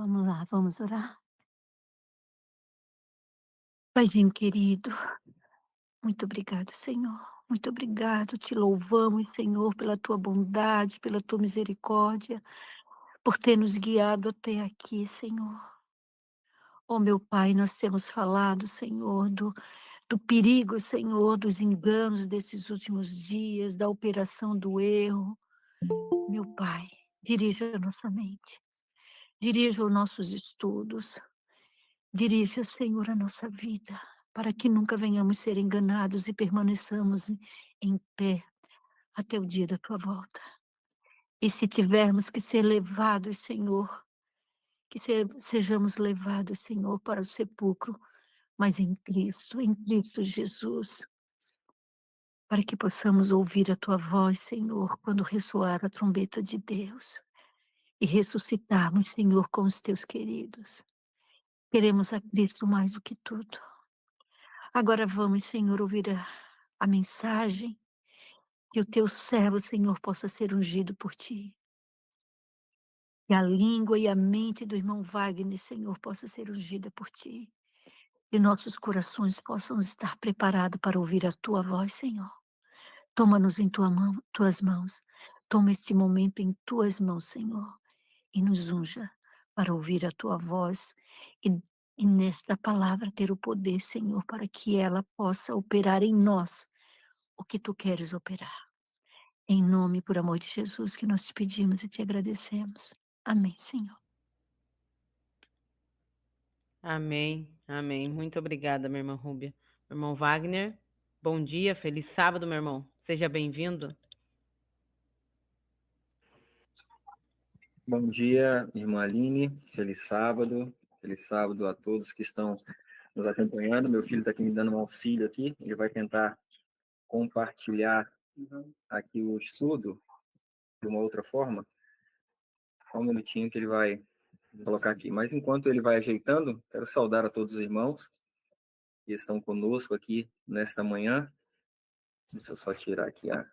Vamos lá, vamos orar. Paizinho querido, muito obrigado, Senhor. Muito obrigado, te louvamos, Senhor, pela tua bondade, pela tua misericórdia, por ter nos guiado até aqui, Senhor. Oh, meu Pai, nós temos falado, Senhor, do perigo, Senhor, dos enganos desses últimos dias, da operação do erro. Meu Pai, dirija a nossa mente, dirija os nossos estudos, dirija, Senhor, a nossa vida, para que nunca venhamos ser enganados e permaneçamos em pé até o dia da tua volta. E se tivermos que ser levados, Senhor, sejamos levados, Senhor, para o sepulcro, mas em Cristo Jesus, para que possamos ouvir a tua voz, Senhor, quando ressoar a trombeta de Deus e ressuscitarmos, Senhor, com os teus queridos. Queremos a Cristo mais do que tudo. Agora vamos, Senhor, ouvir a mensagem, que o teu servo, Senhor, possa ser ungido por ti. Que a língua e a mente do irmão Wagner, Senhor, possa ser ungida por ti. E nossos corações possam estar preparados para ouvir a tua voz, Senhor. Toma-nos em tuas mãos. Toma este momento em tuas mãos, Senhor, e nos unja para ouvir a tua voz e, e nesta palavra ter o poder, Senhor, para que ela possa operar em nós o que tu queres operar. Em nome, por amor de Jesus, que nós te pedimos e te agradecemos. Amém, Senhor. Amém, amém. Muito obrigada, minha irmã Rúbia. Meu irmão Wagner, bom dia, feliz sábado, meu irmão. Seja bem-vindo. Bom dia, irmã Aline. Feliz sábado. Feliz sábado a todos que estão nos acompanhando. Meu filho está aqui me dando um auxílio aqui. Ele vai tentar compartilhar aqui o estudo de uma outra forma. Só um minutinho que ele vai colocar aqui. Mas enquanto ele vai ajeitando, quero saudar a todos os irmãos que estão conosco aqui nesta manhã. Deixa eu só tirar aqui a...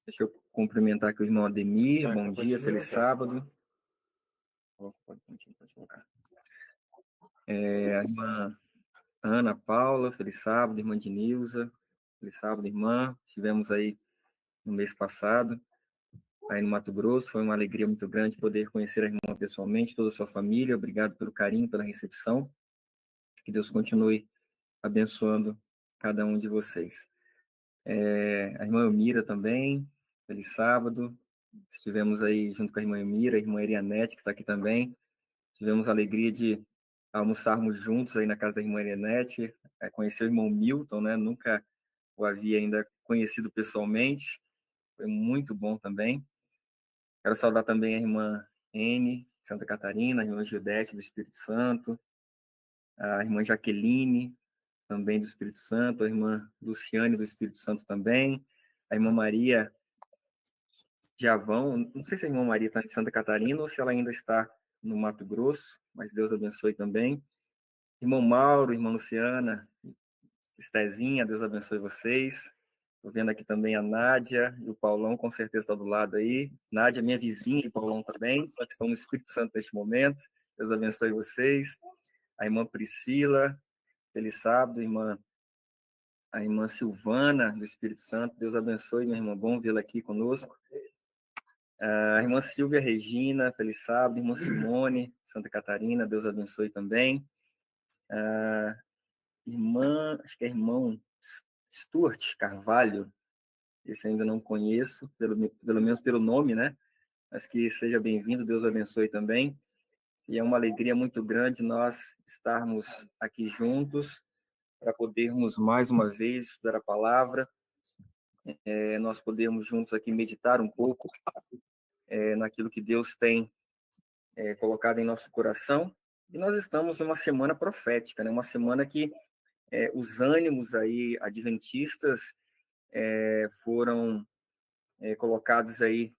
Deixa eu cumprimentar aqui o irmão Ademir. Bom dia, feliz sábado. Pode colocar. A irmã Ana Paula, feliz sábado, irmã Dinilza, feliz sábado, irmã. Estivemos aí no mês passado, aí no Mato Grosso, foi uma alegria muito grande poder conhecer a irmã pessoalmente, toda a sua família. Obrigado pelo carinho, pela recepção. Que Deus continue abençoando cada um de vocês. A irmã Elmira também, feliz sábado. Estivemos aí junto com a irmã Elmira, a irmã Erianete, que está aqui também. Tivemos a alegria de almoçarmos juntos aí na casa da irmã Erianete, conhecer o irmão Milton, né? Nunca o havia ainda conhecido pessoalmente, foi muito bom também. Quero saudar também a irmã N, Santa Catarina, a irmã Gildete, do Espírito Santo, a irmã Jaqueline, também do Espírito Santo, a irmã Luciane, do Espírito Santo também, a irmã Maria de Avão, não sei se a irmã Maria está em Santa Catarina ou se ela ainda está no Mato Grosso, mas Deus abençoe também. Irmão Mauro, irmã Luciana, Estezinha, Deus abençoe vocês. Estou vendo aqui também a Nádia e o Paulão, com certeza está do lado aí. Nádia, minha vizinha, e o Paulão também, que estão no Espírito Santo neste momento. Deus abençoe vocês. A irmã Priscila, feliz sábado, a irmã Silvana, do Espírito Santo. Deus abençoe, minha irmã, bom vê-la aqui conosco. A irmã Silvia Regina, feliz sábado. Irmã Simone, Santa Catarina, Deus abençoe também. Irmã, acho que é irmão Stuart Carvalho, esse ainda não conheço, pelo menos pelo nome, né? Mas que seja bem-vindo, Deus abençoe também. E é uma alegria muito grande nós estarmos aqui juntos para podermos mais uma vez estudar a palavra, nós podermos juntos aqui meditar um pouco naquilo que Deus tem colocado em nosso coração. E nós estamos numa semana profética, né? Uma semana que os ânimos aí adventistas foram colocados aí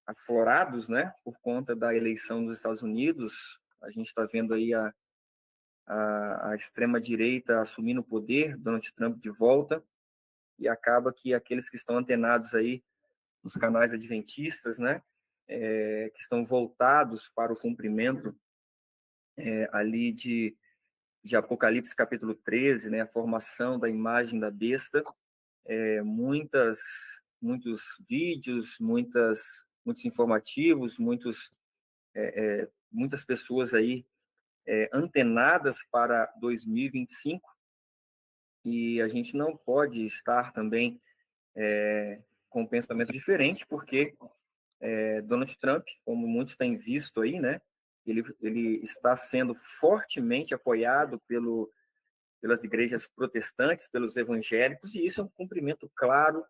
aflorados, né, por conta da eleição dos Estados Unidos. A gente está vendo aí a extrema-direita assumindo o poder, Donald Trump de volta, e acaba que aqueles que estão antenados aí nos canais adventistas, né, que estão voltados para o cumprimento ali de Apocalipse capítulo 13, né, a formação da imagem da besta, muitos vídeos, muitos informativos, muitas pessoas aí antenadas para 2025, e a gente não pode estar também com um pensamento diferente, porque Donald Trump, como muitos têm visto aí, né, ele está sendo fortemente apoiado pelas igrejas protestantes, pelos evangélicos, e isso é um cumprimento claro,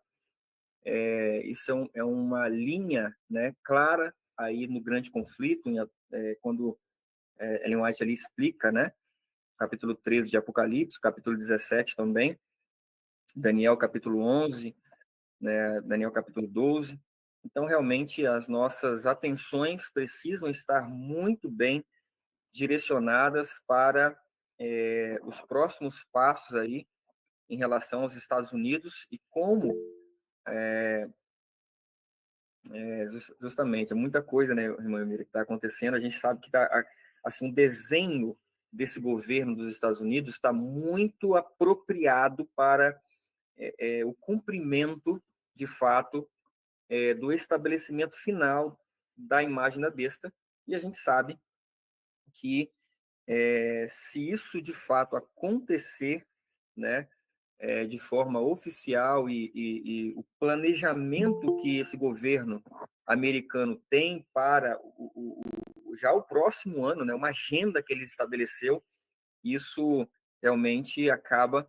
isso é uma linha, né, clara aí no grande conflito, quando Ellen White ali explica, né, capítulo 13 de Apocalipse, capítulo 17 também, Daniel capítulo 11, né, Daniel capítulo 12. Então, realmente, as nossas atenções precisam estar muito bem direcionadas para os próximos passos aí em relação aos Estados Unidos e como, justamente, é muita coisa, né, irmã Emília, que está acontecendo. A gente sabe que assim, o desenho desse governo dos Estados Unidos está muito apropriado para o cumprimento, de fato, do estabelecimento final da imagem da besta, e a gente sabe que se isso de fato acontecer, né, de forma oficial e o planejamento que esse governo americano tem para já o próximo ano, né, uma agenda que ele estabeleceu, isso realmente acaba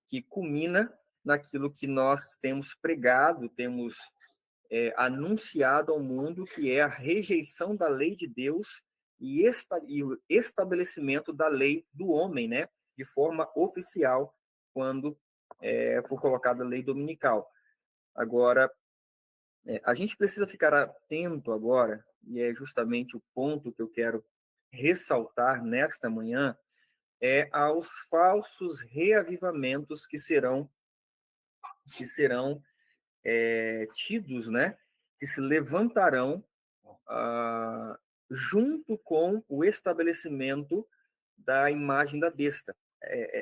que culmina naquilo que nós temos pregado, temos anunciado ao mundo, que é a rejeição da lei de Deus e o estabelecimento da lei do homem, né, de forma oficial, quando for colocada a lei dominical. Agora, a gente precisa ficar atento agora, e é justamente o ponto que eu quero ressaltar nesta manhã, aos falsos reavivamentos que serão tidos, né, que se levantarão junto com o estabelecimento da imagem da besta.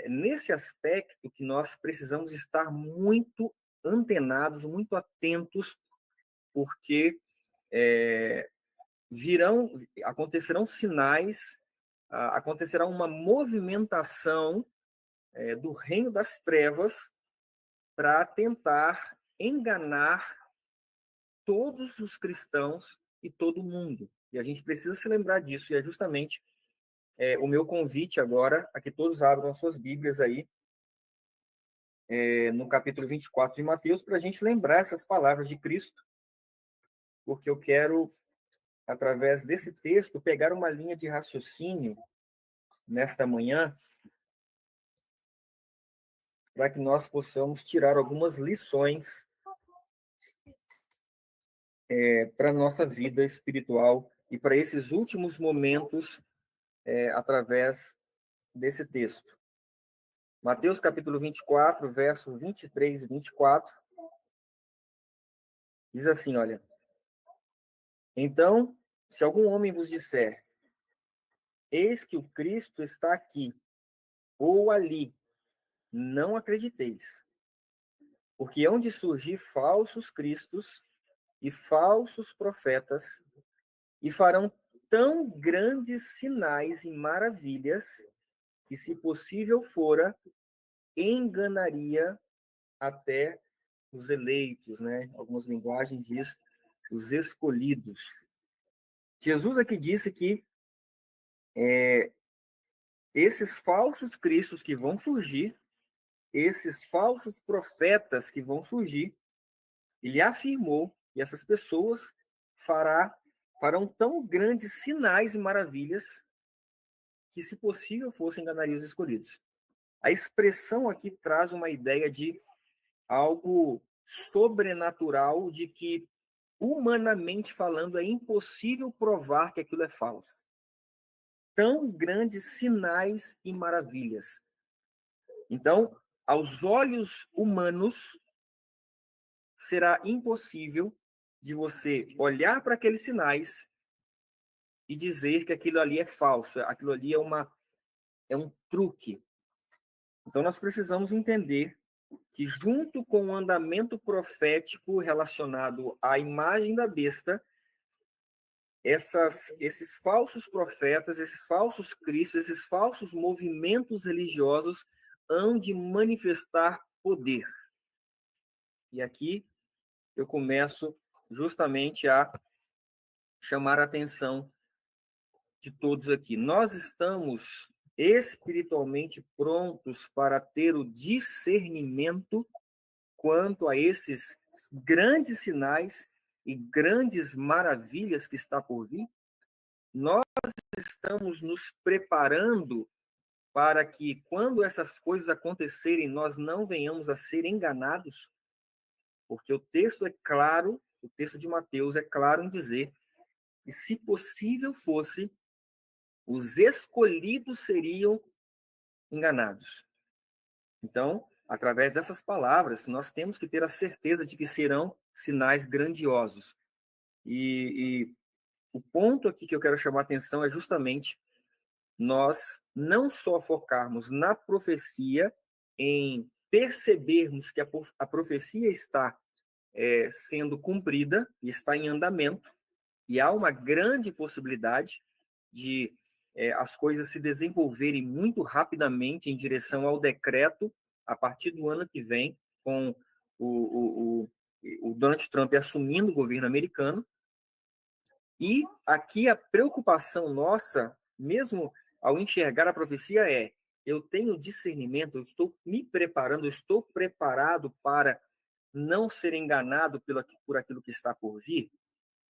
Nesse aspecto que nós precisamos estar muito antenados, muito atentos, porque acontecerão sinais, acontecerá uma movimentação do reino das trevas para tentar enganar todos os cristãos e todo mundo. E a gente precisa se lembrar disso, e é justamente o meu convite agora a que todos abram as suas Bíblias aí, no capítulo 24 de Mateus, para a gente lembrar essas palavras de Cristo, porque eu quero, através desse texto, pegar uma linha de raciocínio nesta manhã, para que nós possamos tirar algumas lições para a nossa vida espiritual e para esses últimos momentos através desse texto. Mateus capítulo 24, versos 23 e 24, diz assim, olha: Então, se algum homem vos disser, eis que o Cristo está aqui, ou ali, não acrediteis, porque hão de surgir falsos cristos e falsos profetas, e farão tão grandes sinais e maravilhas, que, se possível fora, enganaria até os eleitos, né? Algumas linguagens diz os escolhidos. Jesus aqui disse que esses falsos cristos que vão surgir, esses falsos profetas que vão surgir, ele afirmou que essas pessoas farão tão grandes sinais e maravilhas que, se possível, fossem enganariam os escolhidos. A expressão aqui traz uma ideia de algo sobrenatural, de que, humanamente falando, é impossível provar que aquilo é falso. Tão grandes sinais e maravilhas. Então, aos olhos humanos, será impossível de você olhar para aqueles sinais e dizer que aquilo ali é falso, aquilo ali é um truque. Então, nós precisamos entender que, junto com o andamento profético relacionado à imagem da besta, esses falsos profetas, esses falsos cristos, esses falsos movimentos religiosos hão de manifestar poder. E aqui eu começo justamente a chamar a atenção de todos aqui. Nós estamos espiritualmente prontos para ter o discernimento quanto a esses grandes sinais e grandes maravilhas que está por vir? Nós estamos nos preparando para que, quando essas coisas acontecerem, nós não venhamos a ser enganados? Porque o texto é claro, o texto de Mateus é claro em dizer que, se possível fosse, os escolhidos seriam enganados. Então, através dessas palavras, nós temos que ter a certeza de que serão sinais grandiosos. E o ponto aqui que eu quero chamar a atenção é justamente nós não só focarmos na profecia, em percebermos que a profecia está sendo cumprida e está em andamento, e há uma grande possibilidade de as coisas se desenvolverem muito rapidamente em direção ao decreto a partir do ano que vem, com o Donald Trump assumindo o governo americano. E aqui a preocupação nossa, mesmo ao enxergar a profecia, eu tenho discernimento, eu estou me preparando, eu estou preparado para não ser enganado por aquilo que está por vir?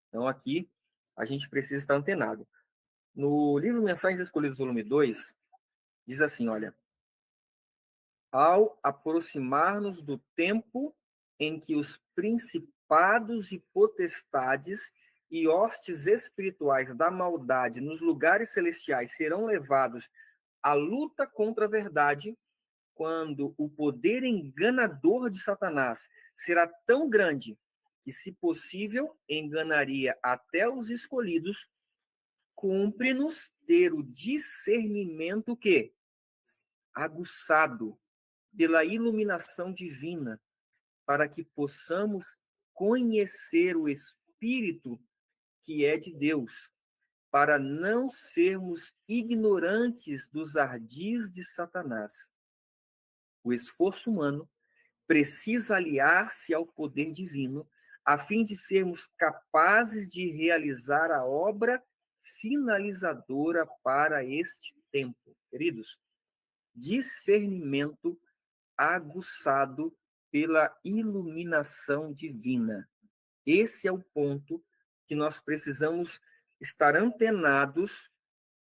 Então, aqui, a gente precisa estar antenado. No livro Mensagens Escolhidas, volume 2, diz assim, olha: ao aproximar-nos do tempo em que os principados e potestades e hostes espirituais da maldade nos lugares celestiais serão levados à luta contra a verdade, quando o poder enganador de Satanás será tão grande que, se possível, enganaria até os escolhidos, cumpre-nos ter o discernimento que, aguçado pela iluminação divina, para que possamos conhecer o Espírito que é de Deus, para não sermos ignorantes dos ardis de Satanás. O esforço humano precisa aliar-se ao poder divino, a fim de sermos capazes de realizar a obra finalizadora para este tempo. Queridos, discernimento aguçado pela iluminação divina. Esse é o ponto que nós precisamos estar antenados.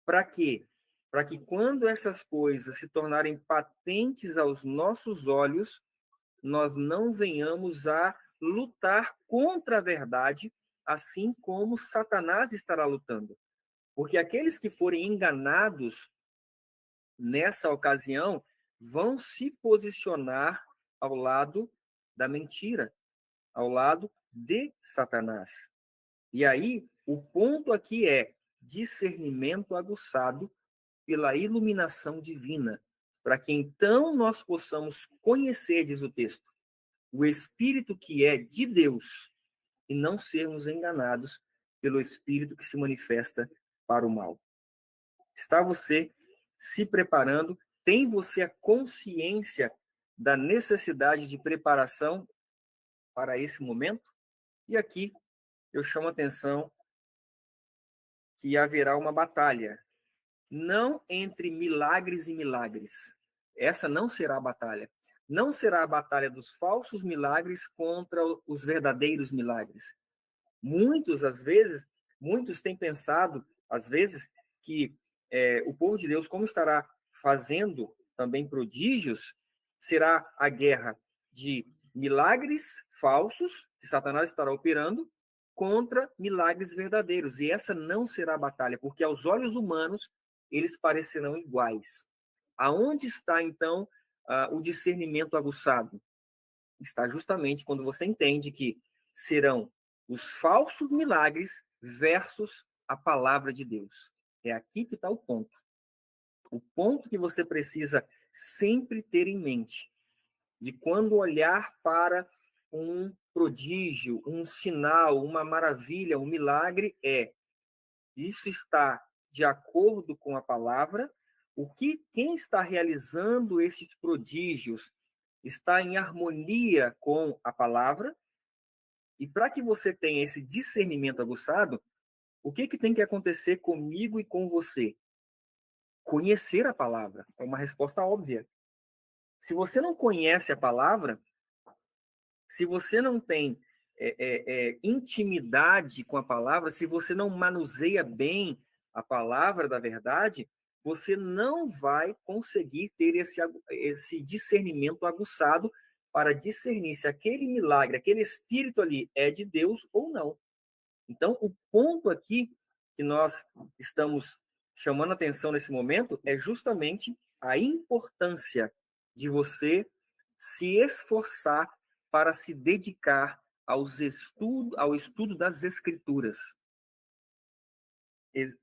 Para quê? Para que, quando essas coisas se tornarem patentes aos nossos olhos, nós não venhamos a lutar contra a verdade, assim como Satanás estará lutando. Porque aqueles que forem enganados nessa ocasião vão se posicionar ao lado da mentira, ao lado de Satanás. E aí, o ponto aqui é discernimento aguçado pela iluminação divina, para que então nós possamos conhecer, diz o texto, o Espírito que é de Deus, e não sermos enganados pelo Espírito que se manifesta para o mal. Está você se preparando? Tem você a consciência da necessidade de preparação para esse momento? E aqui eu chamo a atenção que haverá uma batalha, não entre milagres e milagres. Essa não será a batalha. Não será a batalha dos falsos milagres contra os verdadeiros milagres. Muitos têm pensado, às vezes, que o povo de Deus, como estará fazendo também prodígios, será a guerra de milagres falsos, que Satanás estará operando, contra milagres verdadeiros. E essa não será a batalha, porque aos olhos humanos eles parecerão iguais. Aonde está, então, o discernimento aguçado? Está justamente quando você entende que serão os falsos milagres versus a palavra de Deus. É aqui que está o ponto. O ponto que você precisa sempre ter em mente, de quando olhar para um prodígio, um sinal, uma maravilha, um milagre, isso está de acordo com a palavra, quem está realizando esses prodígios está em harmonia com a palavra, e para que você tenha esse discernimento aguçado, o que tem que acontecer comigo e com você? Conhecer a palavra. É uma resposta óbvia. Se você não conhece a palavra, se você não tem intimidade com a palavra, se você não manuseia bem a palavra da verdade, você não vai conseguir ter esse discernimento aguçado para discernir se aquele milagre, aquele espírito ali é de Deus ou não. Então, o ponto aqui que nós estamos chamando atenção nesse momento é justamente a importância de você se esforçar para se dedicar ao estudo das Escrituras.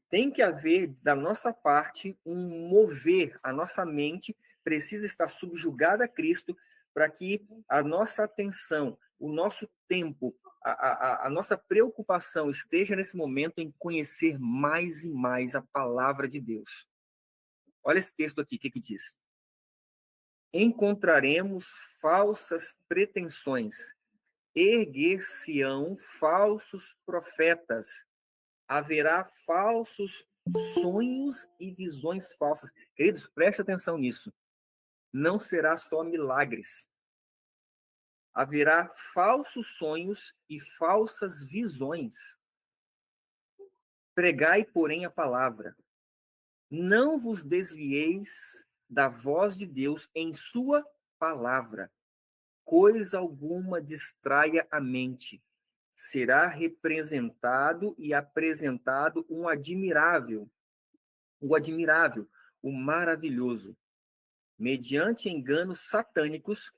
Tem que haver, da nossa parte, um mover. A nossa mente precisa estar subjugada a Cristo para que a nossa atenção, o nosso tempo, a nossa preocupação esteja nesse momento em conhecer mais e mais a palavra de Deus. Olha esse texto aqui, o que diz? Encontraremos falsas pretensões, erguer-se-ão falsos profetas, haverá falsos sonhos e visões falsas. Queridos, preste atenção nisso. Não será só milagres. Haverá falsos sonhos e falsas visões. Pregai, porém, a palavra. Não vos desvieis da voz de Deus em sua palavra. Coisa alguma distraia a mente. Será representado e apresentado o admirável, o maravilhoso. Mediante enganos satânicos,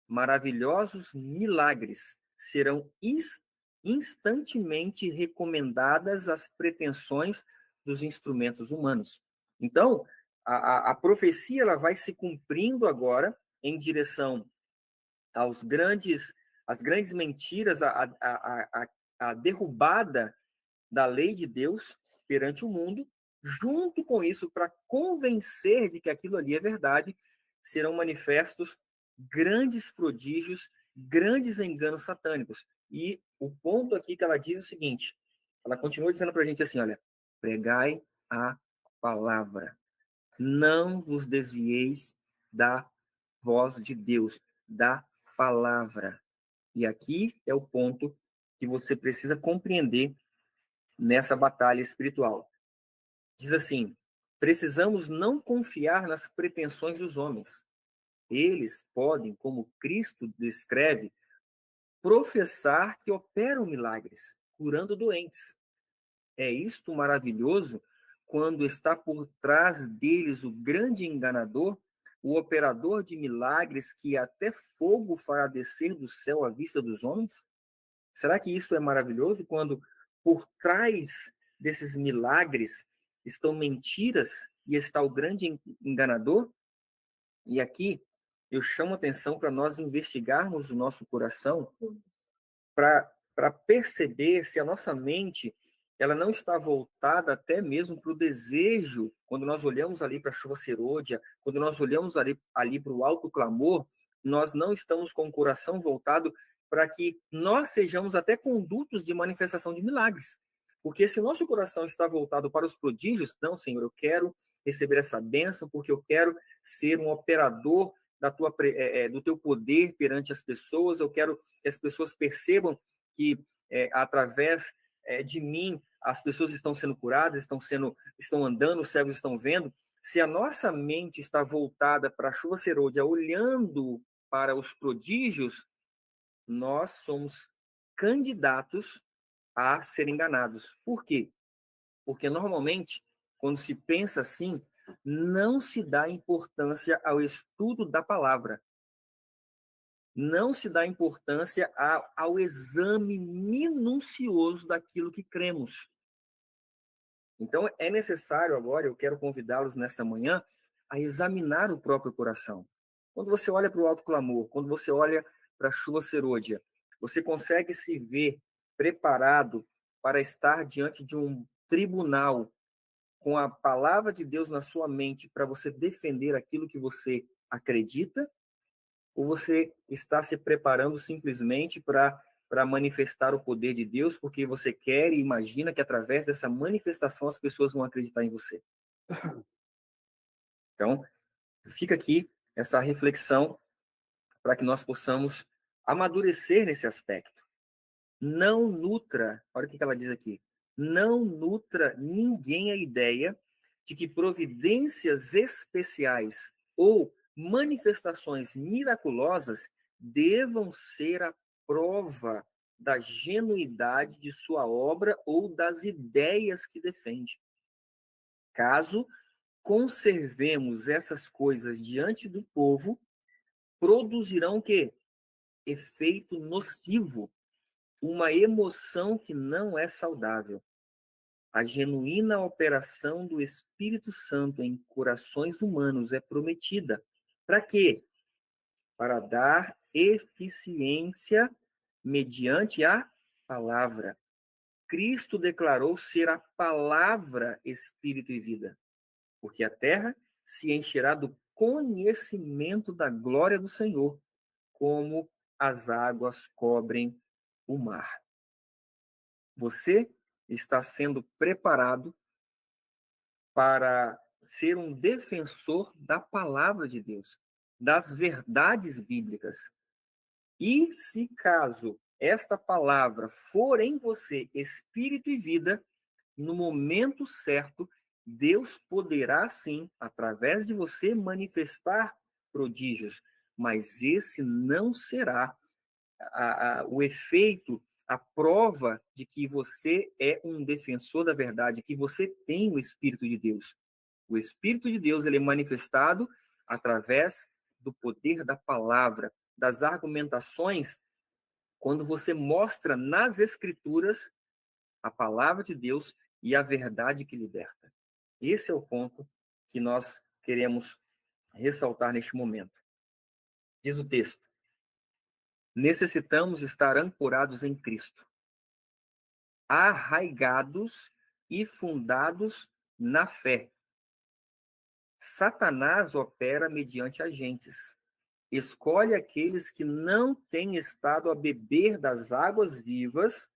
maravilhosos milagres serão instantemente recomendadas as pretensões dos instrumentos humanos. Então, a profecia ela vai se cumprindo agora em direção às grandes mentiras, a derrubada da lei de Deus perante o mundo. Junto com isso, para convencer de que aquilo ali é verdade, serão manifestos grandes prodígios, grandes enganos satânicos. E o ponto aqui que ela diz é o seguinte, ela continua dizendo para a gente assim, olha, pregai a palavra, não vos desvieis da voz de Deus, da palavra. E aqui é o ponto que você precisa compreender nessa batalha espiritual. Diz assim, precisamos não confiar nas pretensões dos homens. Eles podem, como Cristo descreve, professar que operam milagres, curando doentes. É isto maravilhoso quando está por trás deles o grande enganador, o operador de milagres que até fogo fará descer do céu à vista dos homens? Será que isso é maravilhoso quando por trás desses milagres estão mentiras e está o grande enganador? E aqui eu chamo atenção para nós investigarmos o nosso coração para perceber se a nossa mente ela não está voltada até mesmo para o desejo, quando nós olhamos ali para a chuva serôdia, quando nós olhamos ali para o alto clamor, nós não estamos com o coração voltado para que nós sejamos até condutos de manifestação de milagres. Porque se o nosso coração está voltado para os prodígios, não, Senhor, eu quero receber essa bênção, porque eu quero ser um operador do teu poder perante as pessoas, eu quero que as pessoas percebam que através de mim as pessoas estão sendo curadas, estão andando, os cegos estão vendo. Se a nossa mente está voltada para a chuva serôdia, olhando para os prodígios, nós somos candidatos a ser enganados. Por quê? Porque normalmente, quando se pensa assim, não se dá importância ao estudo da palavra. não se dá importância ao exame minucioso daquilo que cremos. Então, é necessário agora, eu quero convidá-los nesta manhã a examinar o próprio coração. Quando você olha para o alto clamor, quando você olha para a chuva serôdia, você consegue se ver preparado para estar diante de um tribunal com a palavra de Deus na sua mente para você defender aquilo que você acredita? Ou você está se preparando simplesmente para manifestar o poder de Deus, porque você quer e imagina que através dessa manifestação as pessoas vão acreditar em você? Então, fica aqui essa reflexão para que nós possamos amadurecer nesse aspecto. Não nutra, olha o que ela diz aqui, não nutra ninguém a ideia de que providências especiais ou manifestações miraculosas devam ser a prova da genuidade de sua obra ou das ideias que defende. Caso conservemos essas coisas diante do povo, produzirão o quê? Efeito nocivo, uma emoção que não é saudável. A genuína operação do Espírito Santo em corações humanos é prometida. Para quê? Para dar eficiência mediante a palavra. Cristo declarou ser a palavra, espírito e vida, porque a terra se encherá do conhecimento da glória do Senhor, como as águas cobrem o mar. Você está sendo preparado para ser um defensor da palavra de Deus, das verdades bíblicas. E se caso esta palavra for em você espírito e vida, no momento certo, Deus poderá sim, através de você, manifestar prodígios, mas esse não será o efeito, a prova de que você é um defensor da verdade, que você tem o Espírito de Deus. O Espírito de Deus ele é manifestado através do poder da palavra, das argumentações, quando você mostra nas Escrituras a palavra de Deus e a verdade que liberta. Esse é o ponto que nós queremos ressaltar neste momento. Diz o texto: necessitamos estar ancorados em Cristo, arraigados e fundados na fé. Satanás opera mediante agentes. Escolhe aqueles que não têm estado a beber das águas vivas,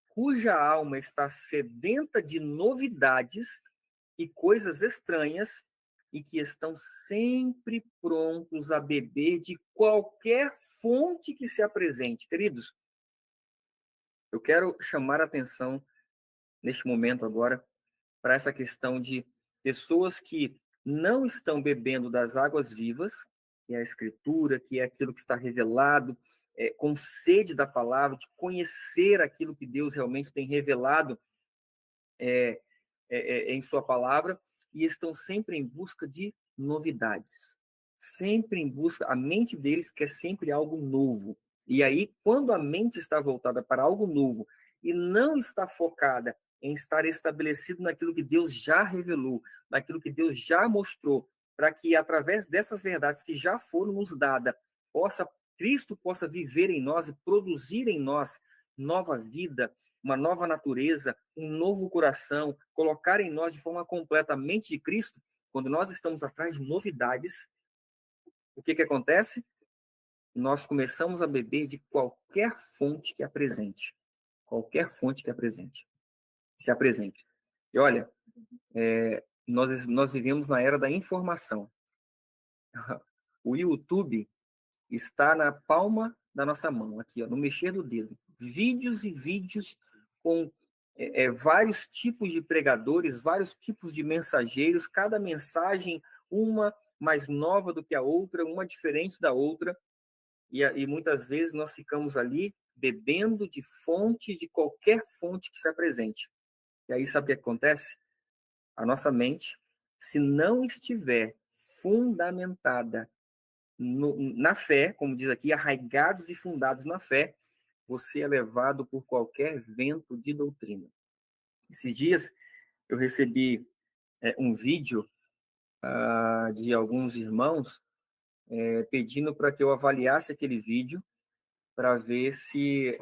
cuja alma está sedenta de novidades e coisas estranhas, e que estão sempre prontos a beber de qualquer fonte que se apresente. Queridos, eu quero chamar a atenção neste momento agora para essa questão de pessoas que não estão bebendo das águas vivas, que é a Escritura, que é aquilo que está revelado, com sede da palavra, de conhecer aquilo que Deus realmente tem revelado em sua palavra, e estão sempre em busca de novidades. Sempre em busca, a mente deles quer sempre algo novo. E aí, quando a mente está voltada para algo novo e não está focada em estar estabelecido naquilo que Deus já revelou, naquilo que Deus já mostrou, para que através dessas verdades que já foram nos dadas, Cristo possa viver em nós e produzir em nós nova vida, uma nova natureza, um novo coração, colocar em nós de forma completa a mente de Cristo. Quando nós estamos atrás de novidades, o que acontece? Nós começamos a beber de qualquer fonte que apresente. Qualquer fonte que se apresente. E olha, nós vivemos na era da informação. O YouTube está na palma da nossa mão, aqui, ó, no mexer do dedo. Vídeos e vídeos com vários tipos de pregadores, vários tipos de mensageiros, cada mensagem uma mais nova do que a outra, uma diferente da outra, e muitas vezes nós ficamos ali bebendo de qualquer fonte que se apresente. E aí sabe o que acontece? A nossa mente, se não estiver fundamentada na fé, como diz aqui, arraigados e fundados na fé, você é levado por qualquer vento de doutrina. Esses dias eu recebi um vídeo de alguns irmãos pedindo para que eu avaliasse aquele vídeo para ver se...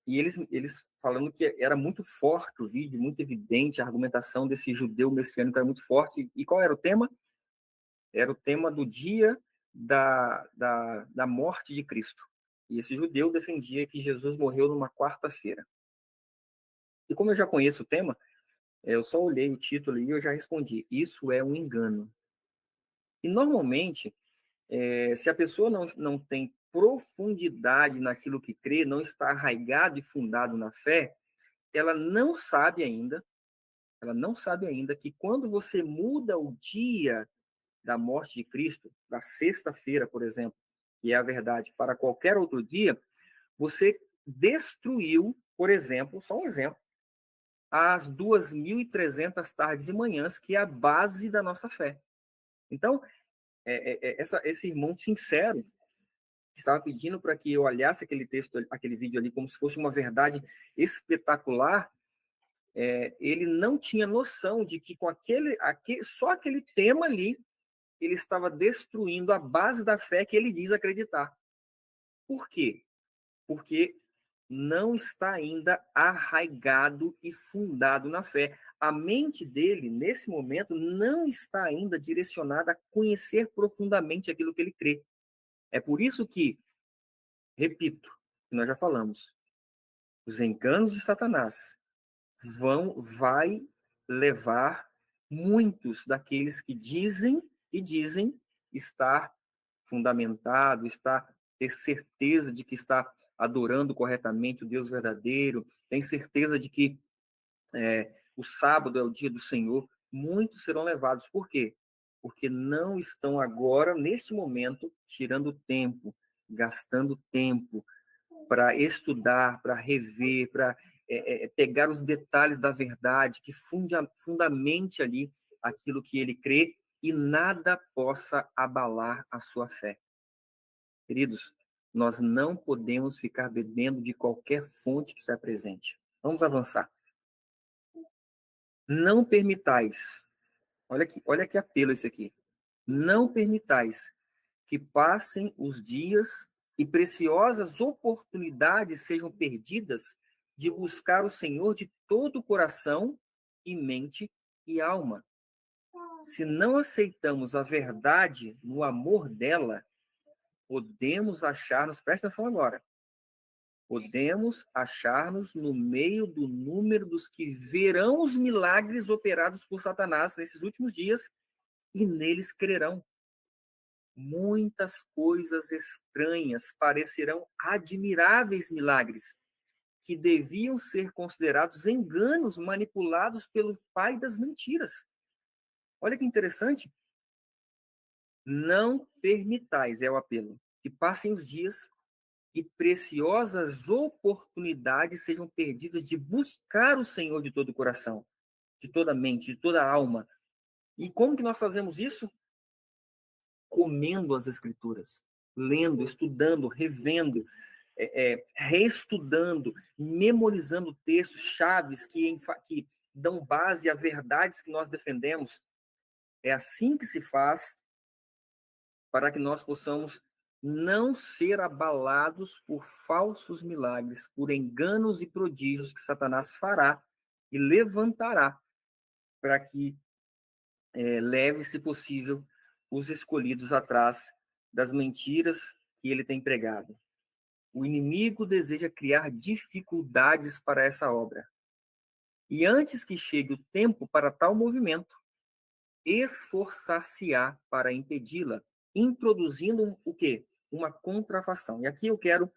e eles falando que era muito forte o vídeo, muito evidente, a argumentação desse judeu messiânico era muito forte. E qual era o tema? Era o tema do dia da morte de Cristo. E esse judeu defendia que Jesus morreu numa quarta-feira. E como eu já conheço o tema, eu só olhei o título e eu já respondi: isso é um engano. E normalmente, se a pessoa não tem profundidade naquilo que crê, não está arraigado e fundado na fé, ela não sabe ainda que quando você muda o dia da morte de Cristo, da sexta-feira, por exemplo, que é a verdade, para qualquer outro dia, você destruiu, por exemplo, só um exemplo, as 2.300 tardes e manhãs, que é a base da nossa fé. Então, esse irmão sincero estava pedindo para que eu olhasse aquele texto, aquele vídeo ali, como se fosse uma verdade espetacular. Ele não tinha noção de que com só aquele tema ali, ele estava destruindo a base da fé que ele diz acreditar. Por quê? Porque não está ainda arraigado e fundado na fé. A mente dele, nesse momento, não está ainda direcionada a conhecer profundamente aquilo que ele crê. É por isso que, repito, nós já falamos, os enganos de Satanás vai levar muitos daqueles que dizem estar fundamentado, ter certeza de que está adorando corretamente o Deus verdadeiro, tem certeza de que o sábado é o dia do Senhor, muitos serão levados. Por quê? Porque não estão agora, neste momento, tirando tempo, gastando tempo para estudar, para rever, para pegar os detalhes da verdade, que fundamente ali aquilo que ele crê e nada possa abalar a sua fé. Queridos, nós não podemos ficar bebendo de qualquer fonte que se apresente. Vamos avançar. Não permitais, olha que apelo esse aqui. Não permitais que passem os dias e preciosas oportunidades sejam perdidas de buscar o Senhor de todo o coração e mente e alma. Se não aceitamos a verdade no amor dela, podemos achar-nos, presta atenção agora, podemos achar-nos no meio do número dos que verão os milagres operados por Satanás nesses últimos dias e neles crerão. Muitas coisas estranhas parecerão admiráveis milagres, que deviam ser considerados enganos manipulados pelo pai das mentiras. Olha que interessante. Não permitais, é o apelo, que passem os dias e preciosas oportunidades sejam perdidas de buscar o Senhor de todo o coração, de toda a mente, de toda a alma. E como que nós fazemos isso? Comendo as Escrituras, lendo, estudando, revendo, reestudando, memorizando textos chaves que dão base a verdades que nós defendemos. É assim que se faz para que nós possamos não ser abalados por falsos milagres, por enganos e prodígios que Satanás fará e levantará para que leve, se possível, os escolhidos atrás das mentiras que ele tem pregado. O inimigo deseja criar dificuldades para essa obra. E antes que chegue o tempo para tal movimento, esforçar-se-á para impedi-la, introduzindo o quê? Uma contrafação. E aqui eu quero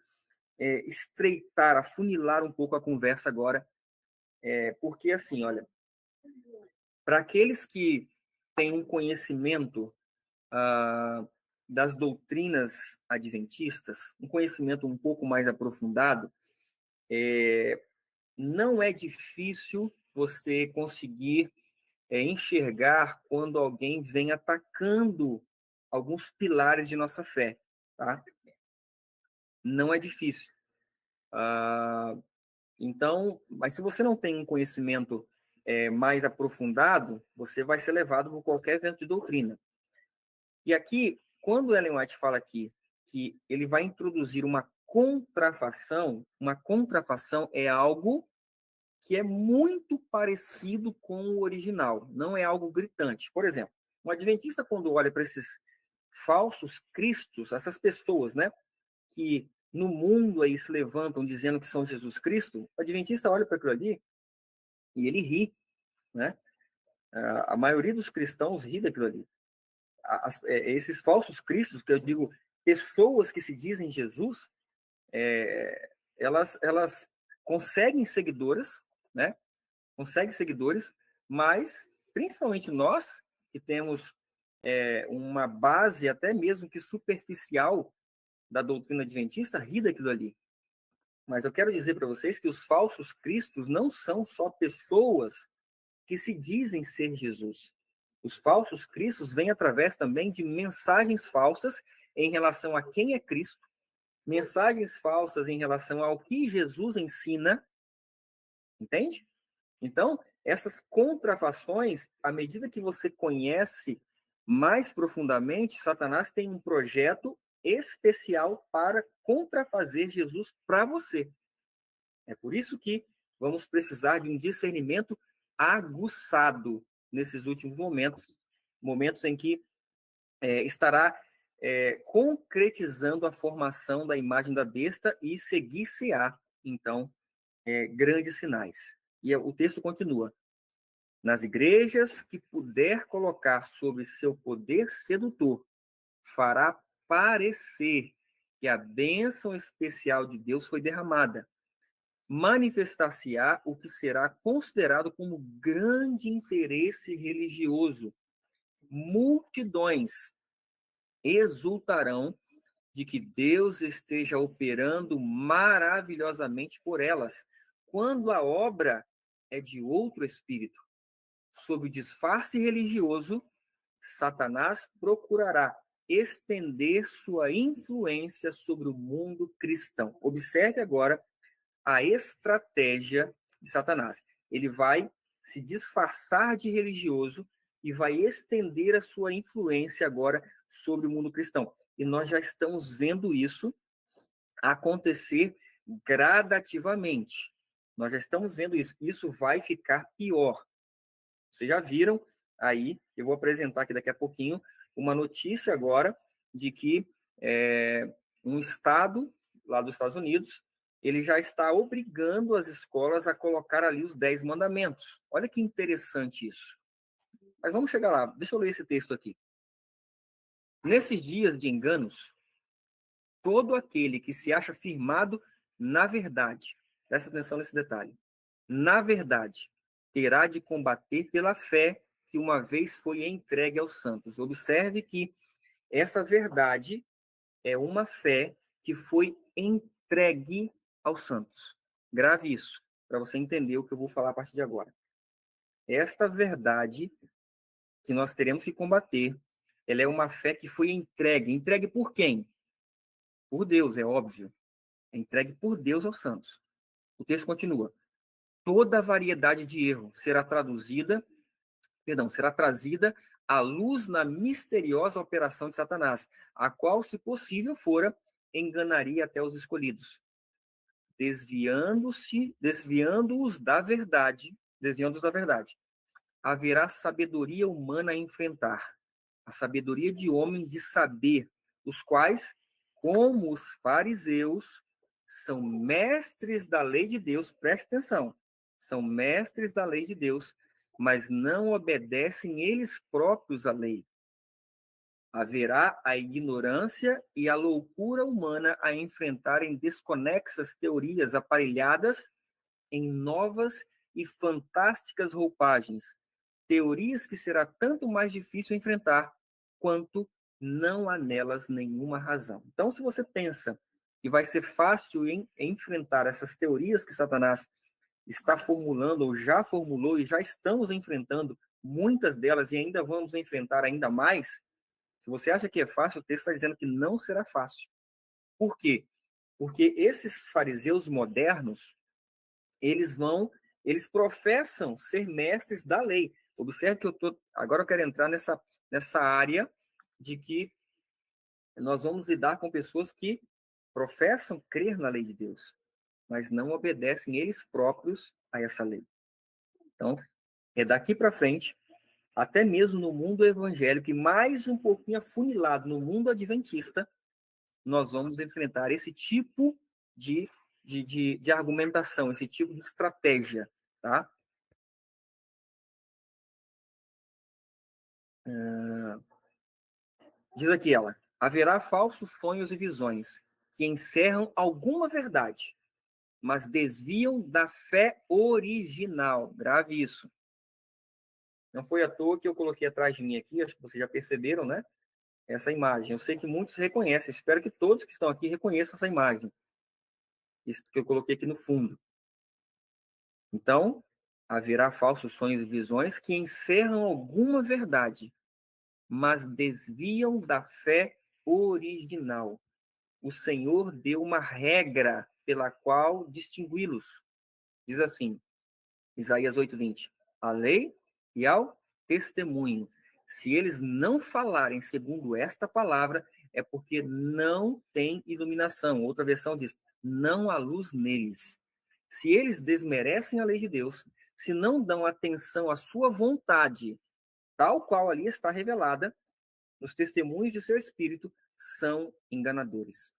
estreitar, afunilar um pouco a conversa agora, porque assim, olha, para aqueles que têm um conhecimento das doutrinas adventistas, um conhecimento um pouco mais aprofundado, não é difícil você conseguir enxergar quando alguém vem atacando alguns pilares de nossa fé, tá? Não é difícil. Então, mas se você não tem um conhecimento mais aprofundado, você vai ser levado por qualquer vento de doutrina. E aqui, quando Ellen White fala aqui que ele vai introduzir uma contrafação é algo que é muito parecido com o original, não é algo gritante. Por exemplo, um adventista, quando olha para esses falsos cristos, essas pessoas, né, que no mundo aí se levantam dizendo que são Jesus Cristo, o adventista olha para aquilo ali e ele ri, né? A maioria dos cristãos ri daquilo ali. Esses falsos cristos, que eu digo, pessoas que se dizem Jesus, elas conseguem seguidoras, né? Conseguem seguidores, mas principalmente nós que temos uma base até mesmo que superficial da doutrina adventista, ri daquilo ali. Mas eu quero dizer para vocês que os falsos cristos não são só pessoas que se dizem ser Jesus. Os falsos cristos vêm através também de mensagens falsas em relação a quem é Cristo, mensagens falsas em relação ao que Jesus ensina, entende? Então, essas contrafações, à medida que você conhece mais profundamente, Satanás tem um projeto especial para contrafazer Jesus para você. É por isso que vamos precisar de um discernimento aguçado nesses últimos momentos em que estará concretizando a formação da imagem da besta e seguir-se-á, então, grandes sinais. E o texto continua. Nas igrejas que puder colocar sob seu poder sedutor, fará parecer que a bênção especial de Deus foi derramada. Manifestar-se-á o que será considerado como grande interesse religioso. Multidões exultarão de que Deus esteja operando maravilhosamente por elas, quando a obra é de outro espírito. Sob o disfarce religioso, Satanás procurará estender sua influência sobre o mundo cristão. Observe agora a estratégia de Satanás. Ele vai se disfarçar de religioso e vai estender a sua influência agora sobre o mundo cristão. E nós já estamos vendo isso acontecer gradativamente. Nós já estamos vendo isso. Isso vai ficar pior. Vocês já viram aí, eu vou apresentar aqui daqui a pouquinho, uma notícia agora de que um estado lá dos Estados Unidos, ele já está obrigando as escolas a colocar ali os 10 mandamentos. Olha que interessante isso. Mas vamos chegar lá. Deixa eu ler esse texto aqui. Nesses dias de enganos, todo aquele que se acha firmado na verdade, presta atenção nesse detalhe, na verdade, terá de combater pela fé que uma vez foi entregue aos santos. Observe que essa verdade é uma fé que foi entregue aos santos. Grave isso, para você entender o que eu vou falar a partir de agora. Esta verdade que nós teremos que combater, ela é uma fé que foi entregue. Entregue por quem? Por Deus, é óbvio. É entregue por Deus aos santos. O texto continua. Toda variedade de erro será trazida à luz na misteriosa operação de Satanás, a qual, se possível fora, enganaria até os escolhidos, desviando-os da verdade. Haverá sabedoria humana a enfrentar, a sabedoria de homens de saber, os quais, como os fariseus, são mestres da lei de Deus, preste atenção, são mestres da lei de Deus, mas não obedecem eles próprios à lei. Haverá a ignorância e a loucura humana a enfrentarem desconexas teorias aparelhadas em novas e fantásticas roupagens, teorias que será tanto mais difícil enfrentar quanto não há nelas nenhuma razão. Então, se você pensa que vai ser fácil enfrentar essas teorias que Satanás está formulando, ou já formulou, e já estamos enfrentando muitas delas, e ainda vamos enfrentar ainda mais, se Se você acha que é fácil, o texto está dizendo que não será fácil. Por quê? Porque esses fariseus modernos, eles professam ser mestres da lei. Observe que agora eu quero entrar nessa área de que nós vamos lidar com pessoas que professam crer na lei de Deus, mas não obedecem eles próprios a essa lei. Então, é daqui para frente, até mesmo no mundo evangélico e mais um pouquinho afunilado no mundo adventista, nós vamos enfrentar esse tipo de argumentação, esse tipo de estratégia, tá? Diz aqui ela, haverá falsos sonhos e visões que encerram alguma verdade, mas desviam da fé original. Grave isso. Não foi à toa que eu coloquei atrás de mim aqui, acho que vocês já perceberam, né? Essa imagem. Eu sei que muitos reconhecem, espero que todos que estão aqui reconheçam essa imagem. Isso que eu coloquei aqui no fundo. Então, haverá falsos sonhos e visões que encerram alguma verdade, mas desviam da fé original. O Senhor deu uma regra pela qual distingui-los. Diz assim, Isaías 8:20, a lei e ao testemunho. Se eles não falarem segundo esta palavra, é porque não tem iluminação. Outra versão diz, não há luz neles. Se eles desmerecem a lei de Deus, se não dão atenção à sua vontade, tal qual ali está revelada, os testemunhos de seu espírito são enganadores.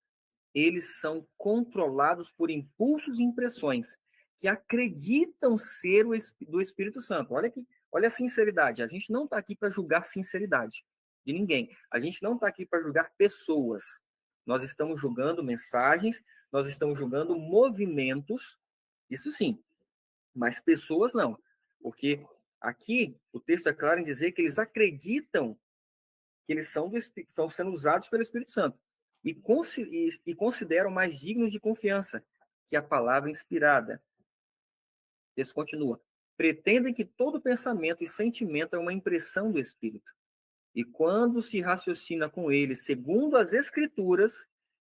Eles são controlados por impulsos e impressões que acreditam ser do Espírito Santo. Olha a sinceridade. A gente não está aqui para julgar sinceridade de ninguém. A gente não está aqui para julgar pessoas. Nós estamos julgando mensagens, nós estamos julgando movimentos, isso sim, mas pessoas não. Porque aqui o texto é claro em dizer que eles acreditam que eles são sendo usados pelo Espírito Santo e consideram mais dignos de confiança que a palavra inspirada. Esse continua. Pretendem que todo pensamento e sentimento é uma impressão do Espírito. E quando se raciocina com ele, segundo as Escrituras,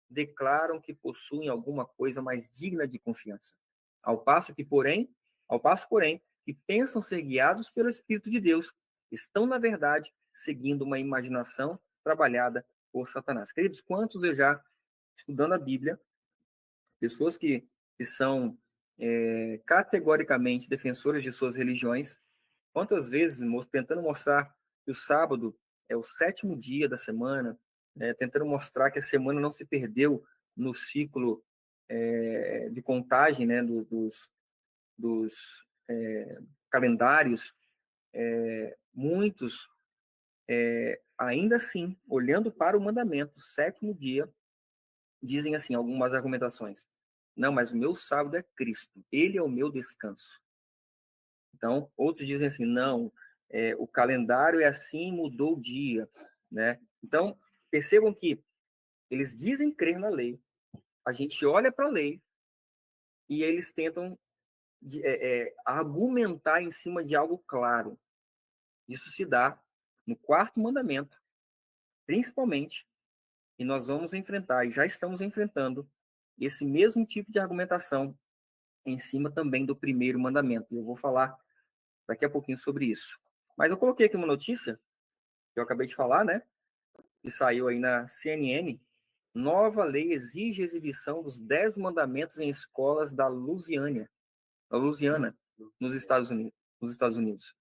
declaram que possuem alguma coisa mais digna de confiança. Ao passo, porém, que pensam ser guiados pelo Espírito de Deus, estão, na verdade, seguindo uma imaginação trabalhada por Satanás. Queridos, quantos eu já, estudando a Bíblia, pessoas que são categoricamente defensores de suas religiões, quantas vezes tentando mostrar que o sábado é o 7º dia da semana, tentando mostrar que a semana não se perdeu no ciclo de contagem, né, dos calendários, muitos, ainda assim, olhando para o mandamento, 7º dia, dizem assim, algumas argumentações. Não, mas o meu sábado é Cristo, ele é o meu descanso. Então, outros dizem assim, não, o calendário é assim, mudou o dia, né? Então, percebam que eles dizem crer na lei, a gente olha para a lei e eles tentam argumentar em cima de algo claro. Isso se dá no 4º mandamento, principalmente, e nós vamos enfrentar, e já estamos enfrentando, esse mesmo tipo de argumentação em cima também do 1º mandamento. E eu vou falar daqui a pouquinho sobre isso. Mas eu coloquei aqui uma notícia, que eu acabei de falar, né? Que saiu aí na CNN. Nova lei exige exibição dos 10 mandamentos em escolas da Louisiana, nos Estados Unidos.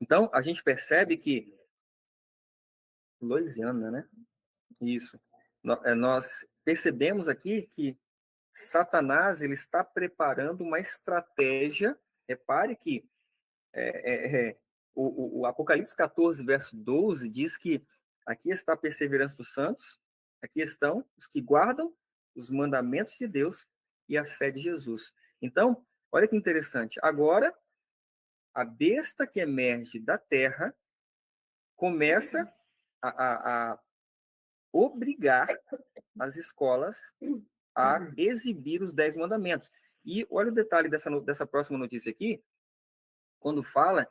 Então, a gente percebe que Louisiana, né? Isso. Nós percebemos aqui que Satanás ele está preparando uma estratégia. Repare que o Apocalipse 14, verso 12, diz que aqui está a perseverança dos santos, aqui estão os que guardam os mandamentos de Deus e a fé de Jesus. Então, olha que interessante. Agora, a besta que emerge da terra começa a obrigar as escolas a exibir os 10 mandamentos. E olha o detalhe dessa próxima notícia aqui, quando fala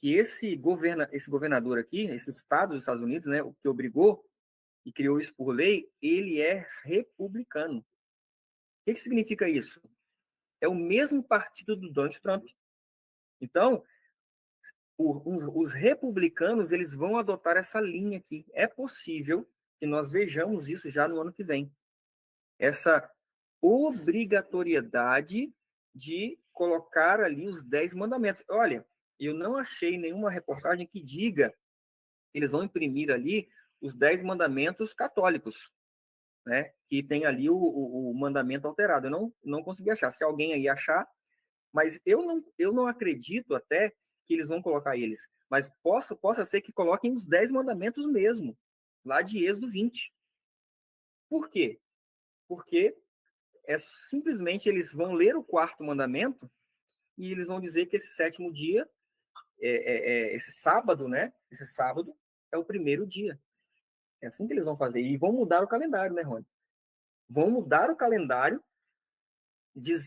que esse governador aqui, esse estado dos Estados Unidos, né, o que obrigou e criou isso por lei, ele é republicano. O que significa isso? É o mesmo partido do Donald Trump. Então, os republicanos, eles vão adotar essa linha aqui. É possível que nós vejamos isso já no ano que vem. Essa obrigatoriedade de colocar ali os 10 mandamentos. Olha, eu não achei nenhuma reportagem que diga que eles vão imprimir ali os 10 mandamentos católicos, né? Que tem ali o mandamento alterado. Eu não consegui achar. Se alguém aí achar, mas eu não acredito até que eles vão colocar eles. Mas possa ser que coloquem os 10 mandamentos mesmo, lá de Êxodo 20. Por quê? Porque simplesmente eles vão ler o 4º mandamento e eles vão dizer que esse 7º dia, esse sábado, né? Esse sábado é o primeiro dia. É assim que eles vão fazer. E vão mudar o calendário, né, Rony? Vão mudar o calendário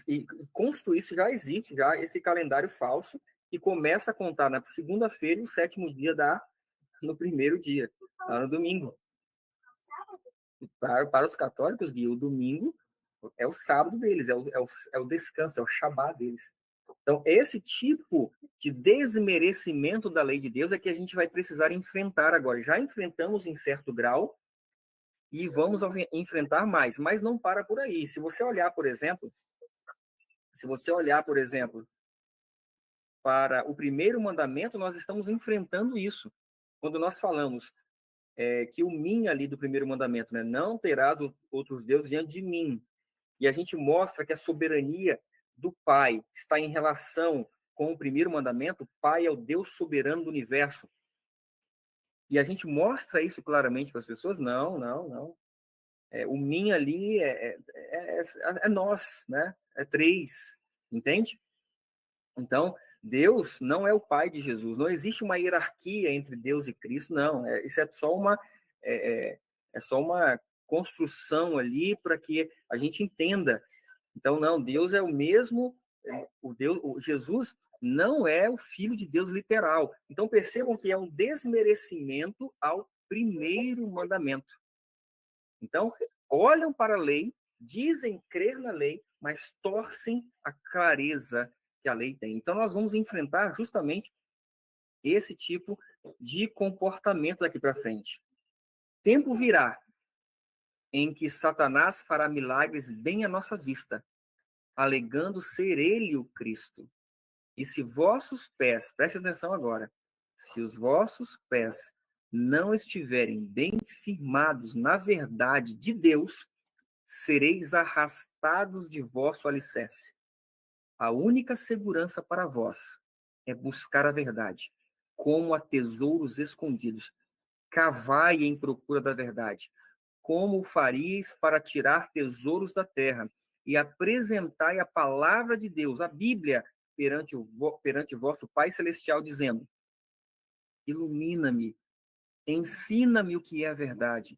e construir, isso já existe, já esse calendário falso, que começa a contar na segunda-feira e o 7º dia dá no primeiro dia, lá no domingo. Para os católicos, Gui, o domingo é o sábado deles, é o descanso, é o Shabá deles. Então, esse tipo de desmerecimento da lei de Deus é que a gente vai precisar enfrentar agora. Já enfrentamos em certo grau e vamos enfrentar mais, mas não para por aí. Se você olhar, por exemplo, para o primeiro mandamento, nós estamos enfrentando isso. Quando nós falamos que o mim ali do primeiro mandamento, né, não terás outros deuses diante de mim, e a gente mostra que a soberania do Pai está em relação com o primeiro mandamento, o Pai é o Deus soberano do universo. E a gente mostra isso claramente para as pessoas? Não. O mim ali é nós, né? É 3, entende? Então, Deus não é o Pai de Jesus. Não existe uma hierarquia entre Deus e Cristo, não. Isso é só uma construção ali para que a gente entenda. Então, não, Deus é o mesmo, Jesus não é o Filho de Deus literal. Então, percebam que é um desmerecimento ao primeiro mandamento. Então, olham para a lei, dizem crer na lei, mas torcem a clareza que a lei tem. Então, nós vamos enfrentar justamente esse tipo de comportamento daqui para frente. Tempo virá em que Satanás fará milagres bem à nossa vista, alegando ser ele o Cristo. E se vossos pés, preste atenção agora, se os vossos pés não estiverem bem firmados na verdade de Deus, sereis arrastados de vosso alicerce. A única segurança para vós é buscar a verdade, como a tesouros escondidos. Cavai em procura da verdade. Como faríeis para tirar tesouros da terra e apresentai a palavra de Deus, a Bíblia, perante vosso Pai Celestial, dizendo: ilumina-me, ensina-me o que é a verdade.